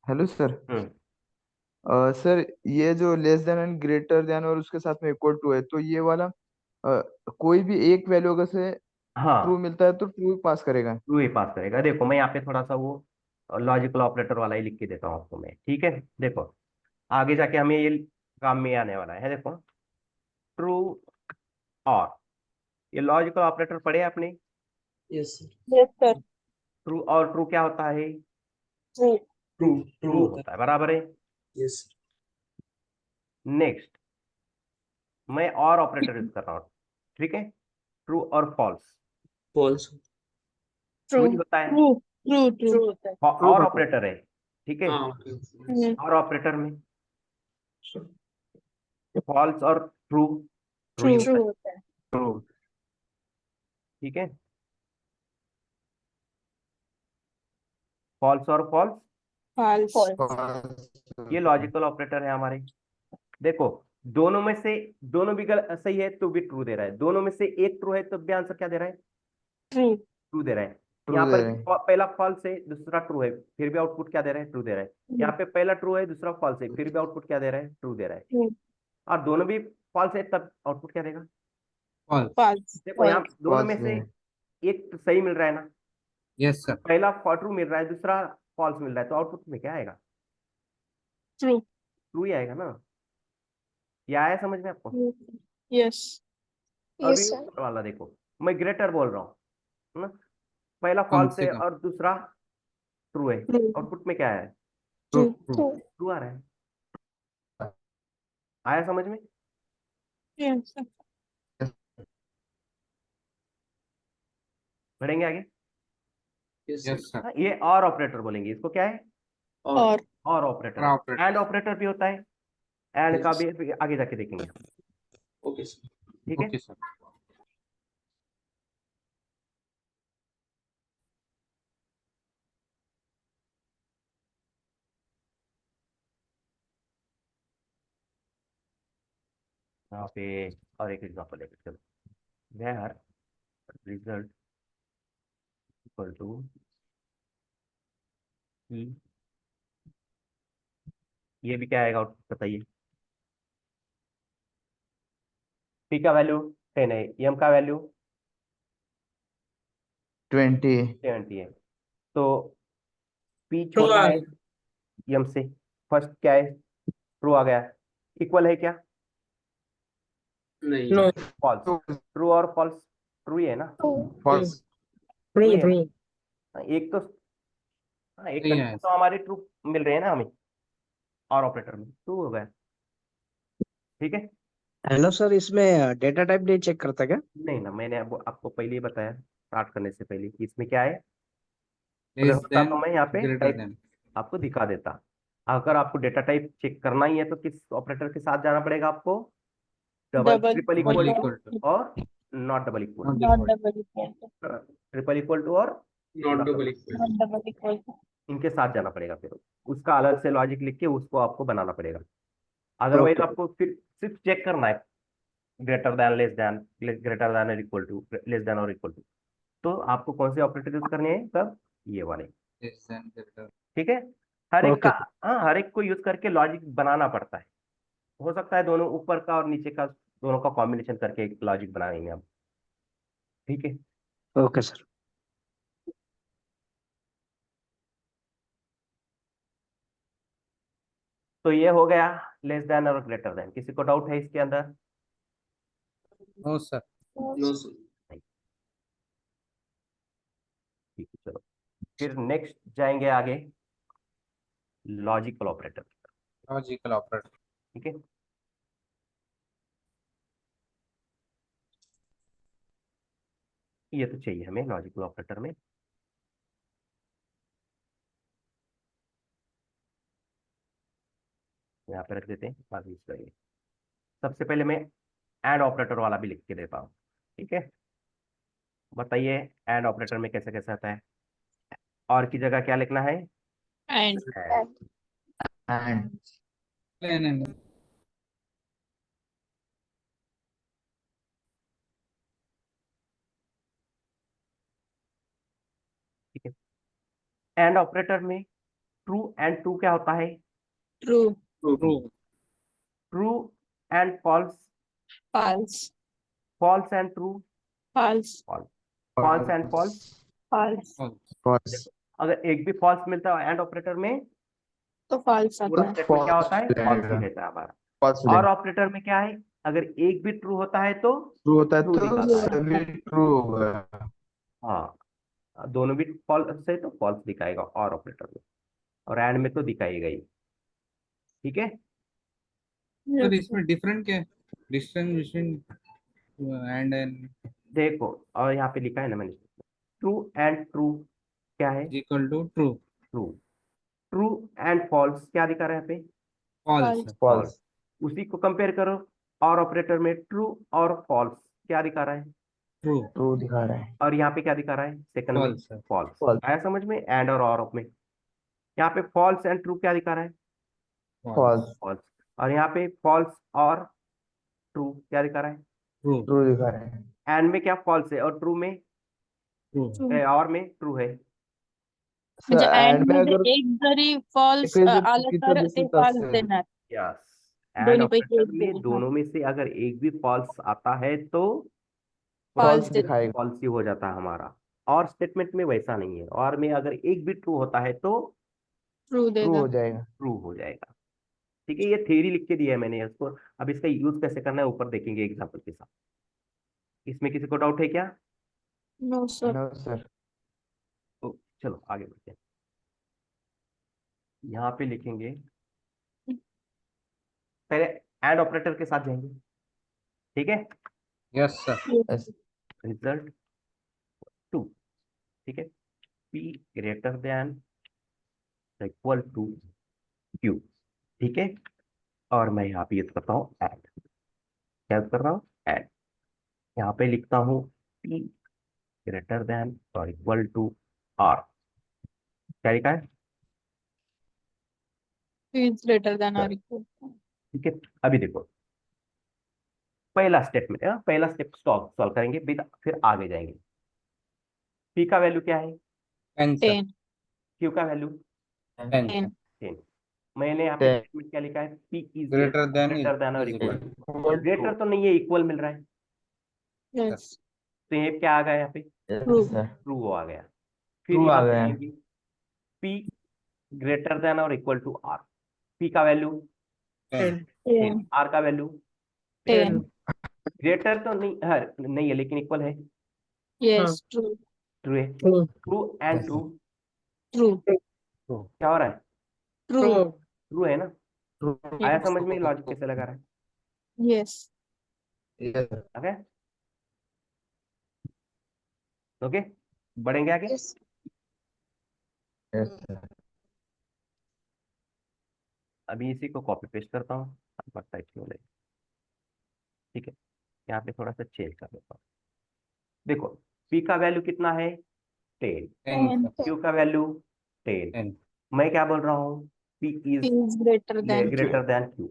Hello sir.
हम्म,
सर ये जो less than and greater than और उसके साथ में इक्वल टू है, तो ये वाला कोई भी एक वैल्यू अगर से ट्रू
हाँ
मिलता है तो ट्रू पास करेगा।
ट्रू ही पास करेगा। देखो मैं यहाँ पे थोड़ा सा वो लॉजिकल ऑपरेटर वाला ही लिख के देता हूँ आपको मैं, ठीक है। देखो आगे जाके हमें ये काम में आने वाला है, देखो ट्रू और, ये लॉजिकल ऑपरेटर पढ़े आपने,
yes sir
yes sir.
True और ट्रू क्या होता है,
ट्रू।
ट्रू ट्रू
ट्रू
होता
होता है, बराबर है।
है यस
नेक्स्ट मैं और ऑपरेटर यूज कर रहा हूँ, ठीक है, ट्रू और फॉल्स,
फॉल्स
ट्रू
ट्रू
ही होता है,
ट्रू ट्रू ट्रू
ट्रू होता है।
ट्रू
और
होता है।
ऑपरेटर है, ठीक है,
हाँ
और ऑपरेटर में फॉल्स और ट्रू, ट्रू ही
ट्रू
होता
ट्रू
है,
होता है।
ट्रू।
ठीक है, फॉल्स और फॉल्स,
फॉल्स
फॉल्स।
ये लॉजिकल ऑपरेटर है हमारे। देखो दोनों में से, दोनों भी सही है तो भी ट्रू दे रहा है, दोनों में से एक ट्रू है तो भी आंसर क्या दे रहा है,
ट्रू
ट्रू दे रहा है।
ट्रू
यहाँ
दे
पर
रहे हैं।
पहला फॉल्स है दूसरा ट्रू है, फिर भी आउटपुट क्या दे रहा है? ट्रू दे रहा है। यहाँ पे पहला ट्रू है दूसरा फॉल्स है, फिर भी आउटपुट क्या दे रहा है? ट्रू दे रहा है।
ट्रू
और दोनों भी फॉल्स है तब आउटपुट क्या देगा?
फॉल्स।
false
देखो यहाँ दोनों में
फॉल्स
से
है।
एक तो सही मिल रहा है ना,
यस सर।
पहला ट्रू मिल रहा है दूसरा फॉल्स मिल रहा है, तो आउटपुट में क्या आएगा?
ट्रू
ट्रू ही आएगा ना। ये आया समझ में आपको?
yes
अभी
यस सर
ऊपर वाला देखो, मैं ग्रेटर बोल रहा हूँ ना, पहला
कम
फॉल्स
से
है
कम।
और दूसरा ट्रू है,
ट्रू
आउटपुट में क्या है?
True
true
true.
True
true आ रहा है। आया समझ में?
yes
बढ़ेंगे आगे।
Yes sir.
हाँ, ये और ऑपरेटर बोलेंगे इसको, क्या है?
और
और ऑपरेटर।
ऑपरेटर।
एंड ऑपरेटर भी होता है, एंड का
Yes.
भी आगे जाके देखेंगे,
ओके सर।
ठीक है?
Okay sir.
यहाँ पे और एक एग्जांपल लेके चलो, वेयर रिजल्ट इक्वल टू ई, ये भी क्या आएगा आउटपुट बताइए? पी का वैल्यू 10 है, एम का वैल्यू
20
70 है, तो पी छोटा है एम से, फर्स्ट क्या है? ट्रू आ गया। इक्वल है क्या?
नहीं।
फॉल्स। ट्रू और फॉल्स ट्रू ही है ना?
फॉल्स
ट्रू है ना? हाँ, एक तो हाँ, एक
नहीं
कंडीशन
है।
तो हमारी ट्रू मिल रही है ना हमें, और ऑपरेटर में ट्रू हो गया, ठीक है?
हेलो सर, इसमें डेटा टाइप नहीं चेक करता क्या?
नहीं ना, मैंने अब आपको पहले ही बताया स्टार्ट करने से पहले कि इसमें क्या है। अगर
लेस
होता
देन
तो मैं यहाँ पे
ग्रेटर
टाइप
देन।
आपको दिखा देता। अगर आपको डेटा टाइप चेक करना ही है तो किस ऑपरेटर के साथ जाना पड़ेगा आपको? Double,
double
triple
double
equal
equal
to
to.
और not double equal
not
not
equal.
double equal to
triple equal to और
not
not
double
double,
equal.
not double equal to
इनके साथ जाना पड़ेगा, फिर उसका अलग से लॉजिक लिख के उसको आपको बनाना पड़ेगा। Otherwise
okay.
आपको फिर सिर्फ चेक करना है greater than, less than, greater than और इक्वल टू, लेस दैन और इक्वल टू, तो आपको कौन से ऑपरेटर यूज करने हैं? सब ये वाले,
लेस देन ग्रेटर।
ठीक है? हर एक का,
ओके।
हाँ, हर एक को यूज करके लॉजिक बनाना पड़ता है। हो सकता है दोनों ऊपर का और नीचे का दोनों का कॉम्बिनेशन करके एक लॉजिक बनाएंगे हम, ठीक है?
Okay sir.
तो ये हो गया लेस देन और ग्रेटर देन। किसी को डाउट है इसके अंदर?
No sir. No sir.
नहीं, ठीक है, चलो फिर नेक्स्ट जाएंगे आगे, लॉजिकल ऑपरेटर,
लॉजिकल ऑपरेटर।
ठीक है? ये तो चाहिए हमें लॉजिकल ऑपरेटर में। यहाँ पे रख देते हैं, बाद में यूज करेंगे। सबसे पहले मैं एंड ऑपरेटर वाला भी लिख के देता हूँ, ठीक है? बताइए एंड ऑपरेटर में कैसे कैसे आता है, और की जगह क्या लिखना है?
and
And।
एंड
नहीं।
ठीक है? एंड ऑपरेटर में ट्रू एंड ट्रू क्या होता है?
true
true.
True and false,
false
false and true,
false
false, false and false.
false
false
अगर एक भी फॉल्स मिलता है एंड ऑपरेटर में,
तो false
पूरा
आता है
स्टेटमेंट क्या होता है? फॉल्स ही
मिलेगा।
रहता है हमारा।
फॉल्स
और ऑपरेटर में क्या है? अगर एक भी ट्रू होता है तो
ट्रू होता है
ट्रू
तो
दिखाता है।
सभी ट्रू होगा।
हाँ, दोनों भी फॉल्स है तो फॉल्स दिखाएगा और ऑपरेटर में, और एंड में तो दिखाएगा ही, ठीक है?
सर
yes
इसमें डिफरेंट क्या है? डिफरेंस बिटवीन एंड
देखो, और यहाँ पे लिखा है ना मैंने, ट्रू एंड ट्रू क्या है?
Equal to true.
True. True and false क्या दिखा रहा है यहाँ पे?
फॉल्स।
false
false.
फॉल्स
उसी को कंपेयर करो, और ऑपरेटर में ट्रू और फॉल्स क्या दिखा रहा है?
ट्रू।
ट्रू दिखा रहा है।
और यहाँ पे क्या दिखा रहा है सेकंड में?
फॉल्स।
फॉल्स।
फॉल्स
आया समझ में? एंड और में यहाँ पे फॉल्स एंड ट्रू क्या दिखा रहा है?
False
false. और यहाँ पे फॉल्स और ट्रू क्या दिखा रहा है?
ट्रू।
ट्रू दिखा रहा है।
एंड में क्या फॉल्स है और ट्रू में
True.
और में ट्रू है।
म्हणजे
सर
एंड
एंड में
मध्ये
अगर
एक जरी फॉल्स
एक जर
आलं
चुकीचं
तर ते
दिसलं तर
फॉल्स
sir.
देणार
यस, एंड
दोन्ही पैकी
ऑपरेटर
एक
में
जरी
दोनों में से अगर एक भी फॉल्स आता है तो
फॉल्स
फॉल्स
देणार
दिखाएगा।
फॉल्स ही हो जाता है हमारा। और स्टेटमेंट में वैसा नहीं है, और में अगर एक भी ट्रू होता है तो
ट्रू
ट्रू
देगा
हो जाएगा।
ट्रू हो जाएगा। ठीक है, ये थ्योरी लिख के दिया है मैंने इसको। अब इसका यूज कैसे करना है ऊपर देखेंगे एग्जाम्पल के साथ। इसमें किसी को डाउट है क्या?
No sir
no sir.
तो चलो आगे बढ़ते हैं। यहाँ पे लिखेंगे, पहले एंड ऑपरेटर के साथ जाएंगे। ठीक है,
यस सर।
Yes
result 2। ठीक है, P greater than equal to Q। ठीक है, और मैं यहाँ पे यूज करता हूँ एंड। क्या यूज कर रहा हूँ? एंड। यहाँ पे लिखता हूँ P ग्रेटर देन और इक्वल टू R। क्या लिखा है?
इज ग्रेटर देन और
Correct.
इक्वल
ठीक है, अभी देखो पहला स्टेटमेंट है, पहला स्टेप सॉल्व करेंगे, फिर आगे जाएंगे। P का वैल्यू क्या है?
10 सर।
10
Q का वैल्यू
10
10
10। मैंने यहाँ पे
10
स्टेटमेंट क्या लिखा है? P is
greater than
greater than और
is
equal
equal
to. Greater तो नहीं है, इक्वल मिल रहा है,
यस
तो ये क्या आ गया यहाँ पे?
True
yes sir.
ट्रू आ गया। फिर
ट्रू आ
यहाँ पे
गया।
आएंगे P ग्रेटर देन और इक्वल टू R। P का वैल्यू
10
10
R का वैल्यू
10
ग्रेटर तो नहीं है, नहीं है लेकिन इक्वल है।
यस ट्रू
ट्रू है, true and
Yes,
true.
True
क्या हो रहा है?
ट्रू
ट्रू है ना?
true.
आया समझ में लॉजिक कैसे लगा रहा है?
यस
Yes,
ओके ओके, बढ़ेंगे आगे।
yes sir.
अभी इसी को कॉपी पेस्ट करता हूँ, टाइप क्यों नहीं। ठीक है, यहाँ पे थोड़ा सा चेंज कर देता हूँ। देखो P का वैल्यू कितना है? 10।
10 सर।
Q का वैल्यू 10।
10
मैं क्या बोल रहा हूँ? P is
is greater than
greater then Q।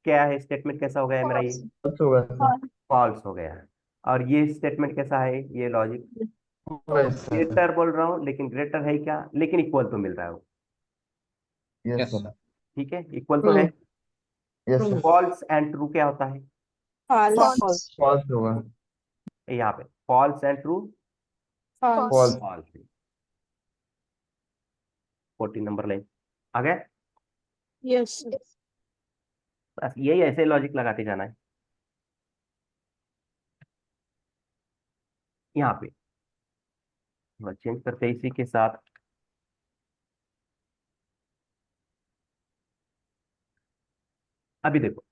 क्या है स्टेटमेंट? कैसा हो गया है मेरा ये?
False होगा sir.
फॉल्स हो गया है। और ये स्टेटमेंट कैसा है? ये लॉजिक
होगा sir.
ग्रेटर बोल रहा हूँ, लेकिन ग्रेटर है क्या? लेकिन इक्वल तो मिल रहा है वो।
Yes
yes
sir.
सर।
ठीक है, इक्वल तो है।
Yes sir.
False and true क्या होता है?
फॉल्स
False होगा.
यहाँ पे false and true.
False
False.
False. 14 number line आ गया।
यस
बस यही ऐसे लॉजिक लगाते जाना है। यहाँ पे चेंज करते हैं इसी के साथ। अभी देखो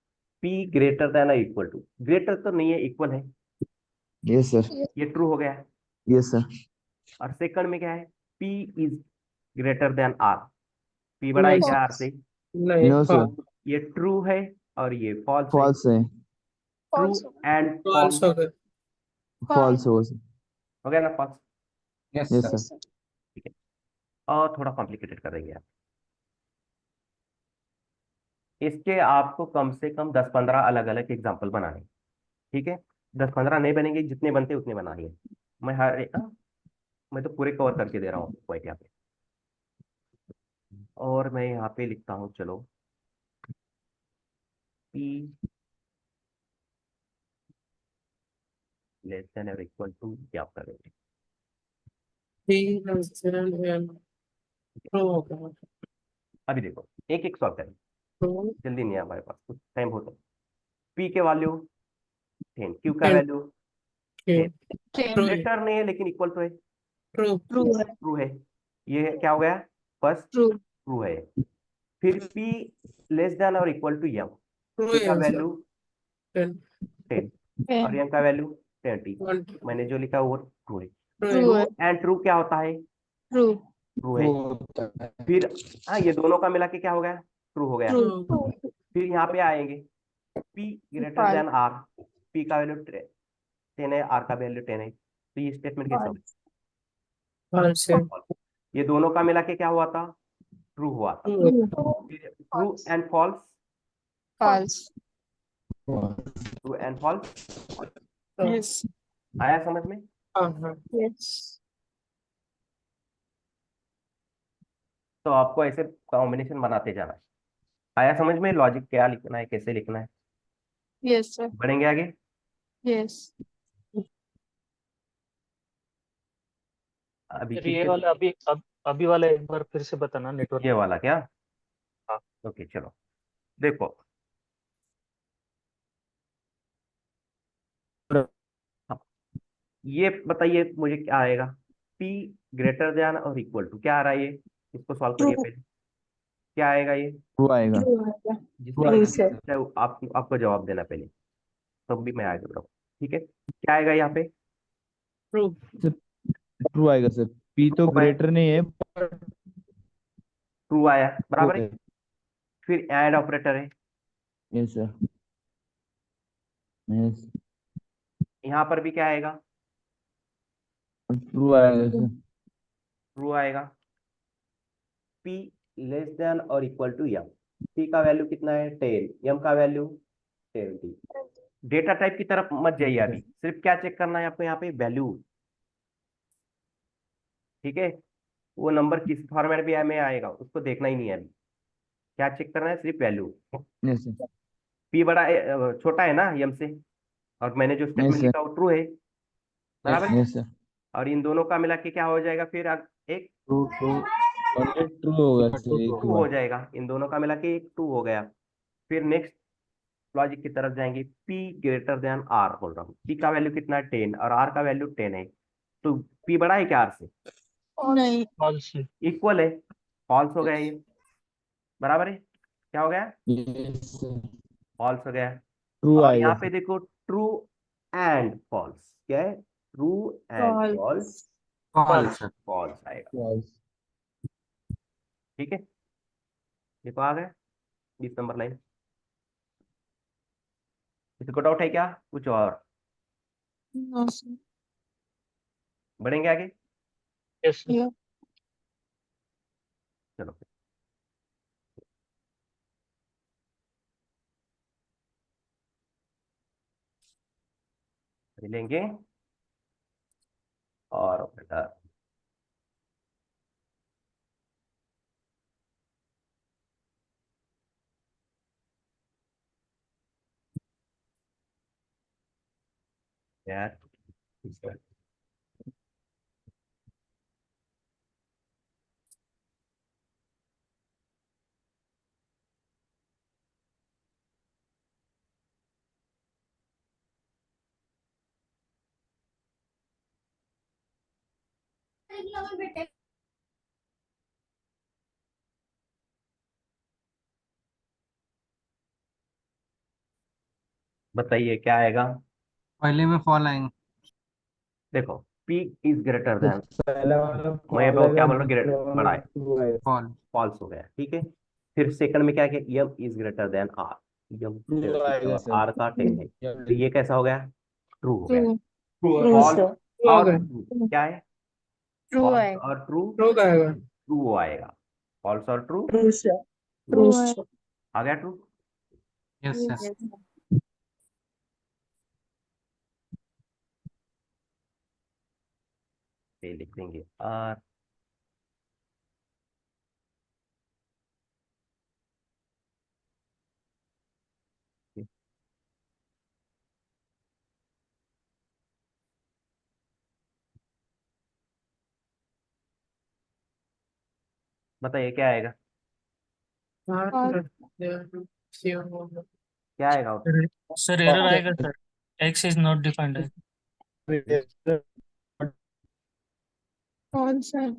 P greater than equal to, greater तो नहीं है, इक्वल है,
Yes sir.
ये ट्रू हो गया है।
Yes sir.
और सेकंड में क्या है? P is greater then R। P बड़ा है क्या R से?
No sir.
ये ट्रू है और ये फॉल्स है।
False है.
ट्रू एंड फॉल्स
False होगा sir.
हो गया ना? False.
Yes
Yes
sir.
sir.
ठीक है, और थोड़ा कॉम्प्लिकेटेड कर देंगे आप। इसके आपको कम से कम 10-15 अलग अलग एग्जाम्पल बनाने। ठीक है, 10-15 नहीं बनेंगे, जितने बनते उतने बनाइए। मैं मैं तो पूरे कवर करके दे रहा हूँ पॉइंट यहाँ पे। और मैं यहाँ पे लिखता हूँ, चलो P लेस देन और इक्वल टू क्या करेंगे? अभी देखो एक एक सॉल्व करें, जल्दी नहीं है हमारे पास, कुछ टाइम होता है। P के वैल्यू 10, Q का वैल्यू 10। ग्रेटर नहीं है लेकिन इक्वल तो है,
ट्रू है
ट्रू है। ये क्या हो गया? फर्स्ट
ट्रू
ट्रू है। फिर P लेस देन और इक्वल टू M। P का वैल्यू 10 और M का वैल्यू 20। मैंने जो लिखा वो ट्रू है।
ट्रू है
एंड ट्रू क्या होता है?
ट्रू
ट्रू है। फिर ये दोनों का मिला के क्या हो गया? ट्रू हो गया।
ट्रू
फिर यहाँ पे आएंगे P greater then R। P का वैल्यू 10 है, R का वैल्यू 10 है, तो ये स्टेटमेंट कैसा होगा? ये दोनों का मिला के क्या हुआ था? ट्रू हुआ था। True and false,
false
true and false.
Yes
आया समझ में?
यस
तो आपको ऐसे कॉम्बिनेशन बनाते जाना है। आया समझ में लॉजिक क्या लिखना है, कैसे लिखना है?
Yes sir.
बढ़ेंगे आगे।
यस।
अभी
सर ये
किसके
वाला अभी वाला एक बार फिर से बताना नेटवर्क।
ये वाला क्या?
हाँ।
ओके चलो देखो। हाँ, ये बताइए मुझे क्या आएगा? P ग्रेटर देन और इक्वल टू क्या आ रहा है ये? इसको सॉल्व करिए पहले। क्या आएगा ये?
ट्रू आएगा।
ट्रू आएगा।
जिसने
True
किया चाहे आपको जवाब देना पहले, तब भी मैं आगे बढ़ाऊँ। ठीक है, क्या आएगा यहाँ पे?
ट्रू।
ट्रू आएगा सर। पी तो
True है।
ग्रेटर नहीं है पर
ट्रू आया,
ट्रू
बराबर है।
है।
फिर एंड ऑपरेटर है,
यस सर। यस।
यहाँ पर भी क्या आएगा?
ट्रू आएगा सर।
ट्रू आएगा। P लेस देन और इक्वल टू m। P का वैल्यू कितना है? 10। m का वैल्यू 70। डेटा टाइप की तरफ मत जाइए अभी, सिर्फ क्या चेक करना है आपको यहाँ पे? वैल्यू। ठीक है, वो नंबर किस फॉर्मेट में आएगा उसको देखना ही नहीं है अभी। क्या चेक करना है? सिर्फ वैल्यू।
Yes sir.
P बड़ा छोटा है ना m से, और मैंने जो
यस
स्टेटमेंट
सर।
लिखा वो ट्रू है, बराबर है।
Yes sir.
और इन दोनों का मिला के क्या हो जाएगा फिर? एक
ट्रू ट्रू ओनली ट्रू होगा सर एक
ट्रू हो
बार।
जाएगा। इन दोनों का मिला के एक ट्रू हो गया। फिर नेक्स्ट लॉजिक की तरफ जाएंगे। P ग्रेटर देन R बोल रहा हूँ। P का वैल्यू कितना है? 10 और R का वैल्यू 10 है, तो P बड़ा है क्या R से?
नहीं।
फॉल्स है।
इक्वल है, फॉल्स हो गया ये, बराबर है। क्या हो गया?
Yes sir.
फॉल्स हो गया।
ट्रू
और
आएगा
यहाँ पे
सर।
देखो ट्रू एंड फॉल्स, क्या है? True and false.
False.
False आएगा।
False।
ठीक है, देखो आ गया 20 नंबर लाइन। किसी को डाउट है क्या कुछ और?
No sir.
बढ़ेंगे आगे।
यस
या।
चलो लेंगे और ऑपरेटर। यार बताइए क्या आएगा?
पहले में फॉल आएंगे।
देखो P इज ग्रेटर
तो
देन,
पहला वाला
मैं
फॉल
वो
आएगा
क्या बोल रहा हूँ?
दूसरा
बड़ा
वाला
है,
ट्रू आएगा।
फॉल।
फॉल्स हो गया। ठीक है, फिर सेकंड में क्या किया? M is greater then R। M
true
70
आएगा
और
सर।
R का 10 है, तो ये कैसा हो गया? ट्रू हो गया।
ट्रू।
True
false
sir.
और true, क्या है?
ट्रू
फॉल्स
आएगा।
और ट्रू,
ट्रू आएगा।
ट्रू आएगा। फॉल्स और true,
true sir.
True
true
आएगा।
सर।
आ गया ट्रू।
Yes yes.
ये लिख देंगे R। बताइए क्या आएगा? क्या आएगा?
सर एरर आएगा sir. X is not defined है।
फॉल्स है।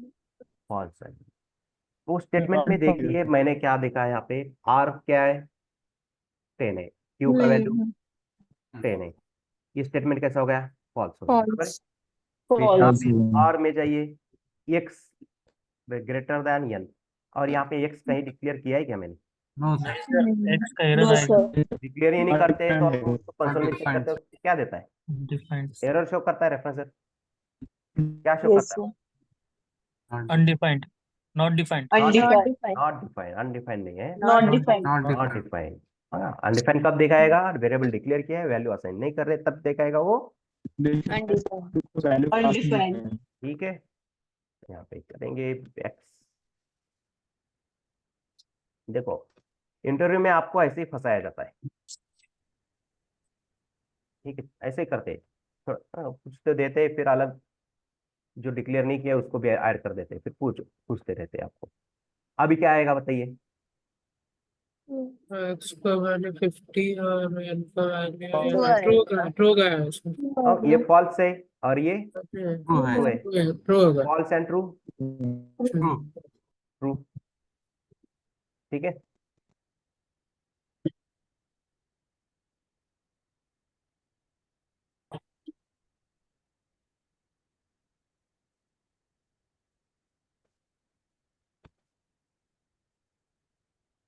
फॉल्स है। वो स्टेटमेंट में देखिए मैंने क्या देखा है यहाँ पे? R क्या है? 10 है। Q का वैल्यू
नहीं।
10 है। ये स्टेटमेंट कैसा हो गया? फॉल्स हो गया, बराबर है।
फॉल्स।
फिर यहाँ
फॉल्स।
पे R में जाइए, x ग्रेटर देन n, और यहाँ पे x कहीं डिक्लेयर किया है क्या मैंने?
No sir. एक्स का एरर
नो
आएगा।
सर।
डिक्लेयर ही नहीं करते तो आप उसको कंसोल में चेक करते हो तो क्या देता है?
डिफाइंड।
एरर शो करता है रेफरेंस, क्या शो
यस
करता है?
Sir.
Undefined. Not defined.
Undefined.
Not defined, undefined नहीं है,
not defined.
Not defined. Undefined कब दिखाएगा? वेरिएबल डिक्लेयर किया है, वैल्यू असाइन नहीं कर रहे, तब दिखाएगा वो
अनडिफाइंड। अनडिफाइंड।
ठीक है। यहाँ पे करेंगे x देखो इंटरव्यू में आपको ऐसे ही फंसाया जाता है, ठीक है, ऐसे ही करते हैं। कुछ तो देते हैं, फिर अलग जो डिक्लेयर नहीं किया उसको भी ऐड कर देते हैं, फिर पूछते रहते हैं आपको। अभी क्या आएगा बताइए?
एक्स का वैल्यू 50 और एन का वैल्यू
True है।
ट्रू का है उसमें।
अब ये फॉल्स है और ये
ट्रू है।
ट्रू है।
ट्रू होगा।
False and true,
true.
True, ठीक है।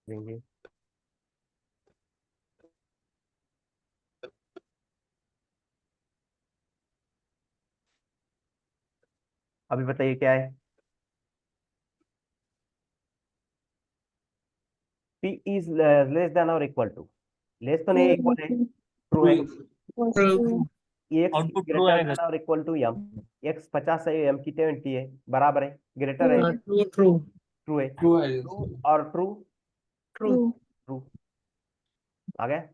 देंगे अभी बताइए क्या है? P is less than or equal to, less तो नहीं, इक्वल है, ट्रू है। x
आउटपुट ट्रू
ग्रेटर
आएगा।
देन और इक्वल टू m, x 50 है, m की 70 है, बराबर है, ग्रेटर है,
ट्रू ट्रू
ट्रू है।
ट्रू है
ट्रू और ट्रू,
ट्रू।
ट्रू आ गया।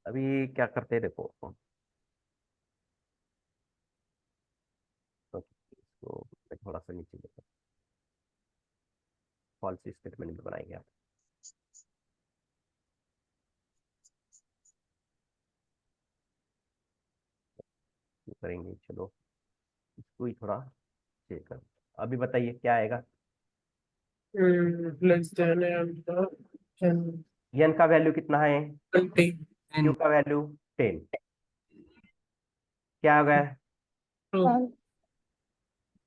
अभी क्या करते हैं देखो, तो इसको मैं थोड़ा सा नीचे देखो, फॉल्स स्टेटमेंट भी बनाएंगे आप। करेंगे, चलो इसको ही थोड़ा चेक कर। अभी बताइए क्या आएगा?
लेस देन एन
n का वैल्यू कितना है?
20
q का वैल्यू 10, क्या आ गया?
ट्रू।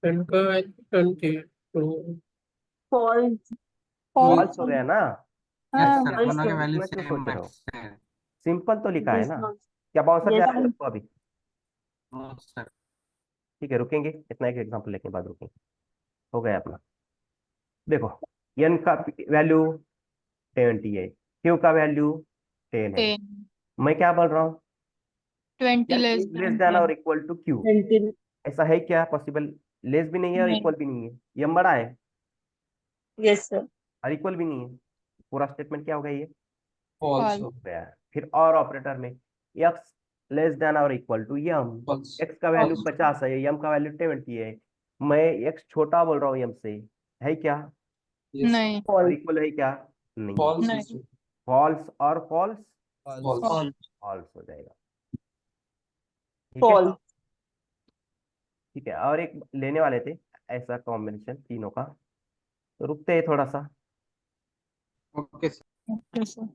एन का वैल्यू 20 ट्रू।
फॉल्स।
फॉल्स हो गया ना?
यस
ऐसा
सर,
क्या
दोनों के वैल्यू
इसमें क्यों
सेम
सोच रहे हो?
है।
सिंपल तो लिखा है ना। क्या बाउंसर जा रहा है आपको अभी?
सर
ठीक है, रुकेंगे, इतना एक एग्जांपल लेके बाद रुकेंगे। हो गया अपना। देखो n का वैल्यू 20 है, q का वैल्यू 10 है।
10
मैं क्या बोल रहा हूँ?
20
n
less
is less
than
than
10
और इक्वल टू q, ऐसा है क्या पॉसिबल? लेस भी नहीं है और
नहीं।
इक्वल भी नहीं है, m बड़ा है
यस सर।
और इक्वल भी नहीं है, पूरा स्टेटमेंट क्या होगा ये?
False
false.
हो गया। फिर और ऑपरेटर में x लेस देन और equal to m,
false
x का वैल्यू 50 है, m का वैल्यू 70 है, मैं x छोटा बोल रहा हूँ m से, है क्या?
यस
नहीं।
और इक्वल है क्या? नहीं।
फॉल्स
नहीं।
फॉल्स और फॉल्स,
फॉल्स
फॉल्स।
फॉल्स हो जाएगा, ठीक है।
फॉल्स।
ठीक है, और एक लेने वाले थे ऐसा कॉम्बिनेशन तीनों का, तो रुकते हैं थोड़ा सा।
Okay sir.
Okay sir.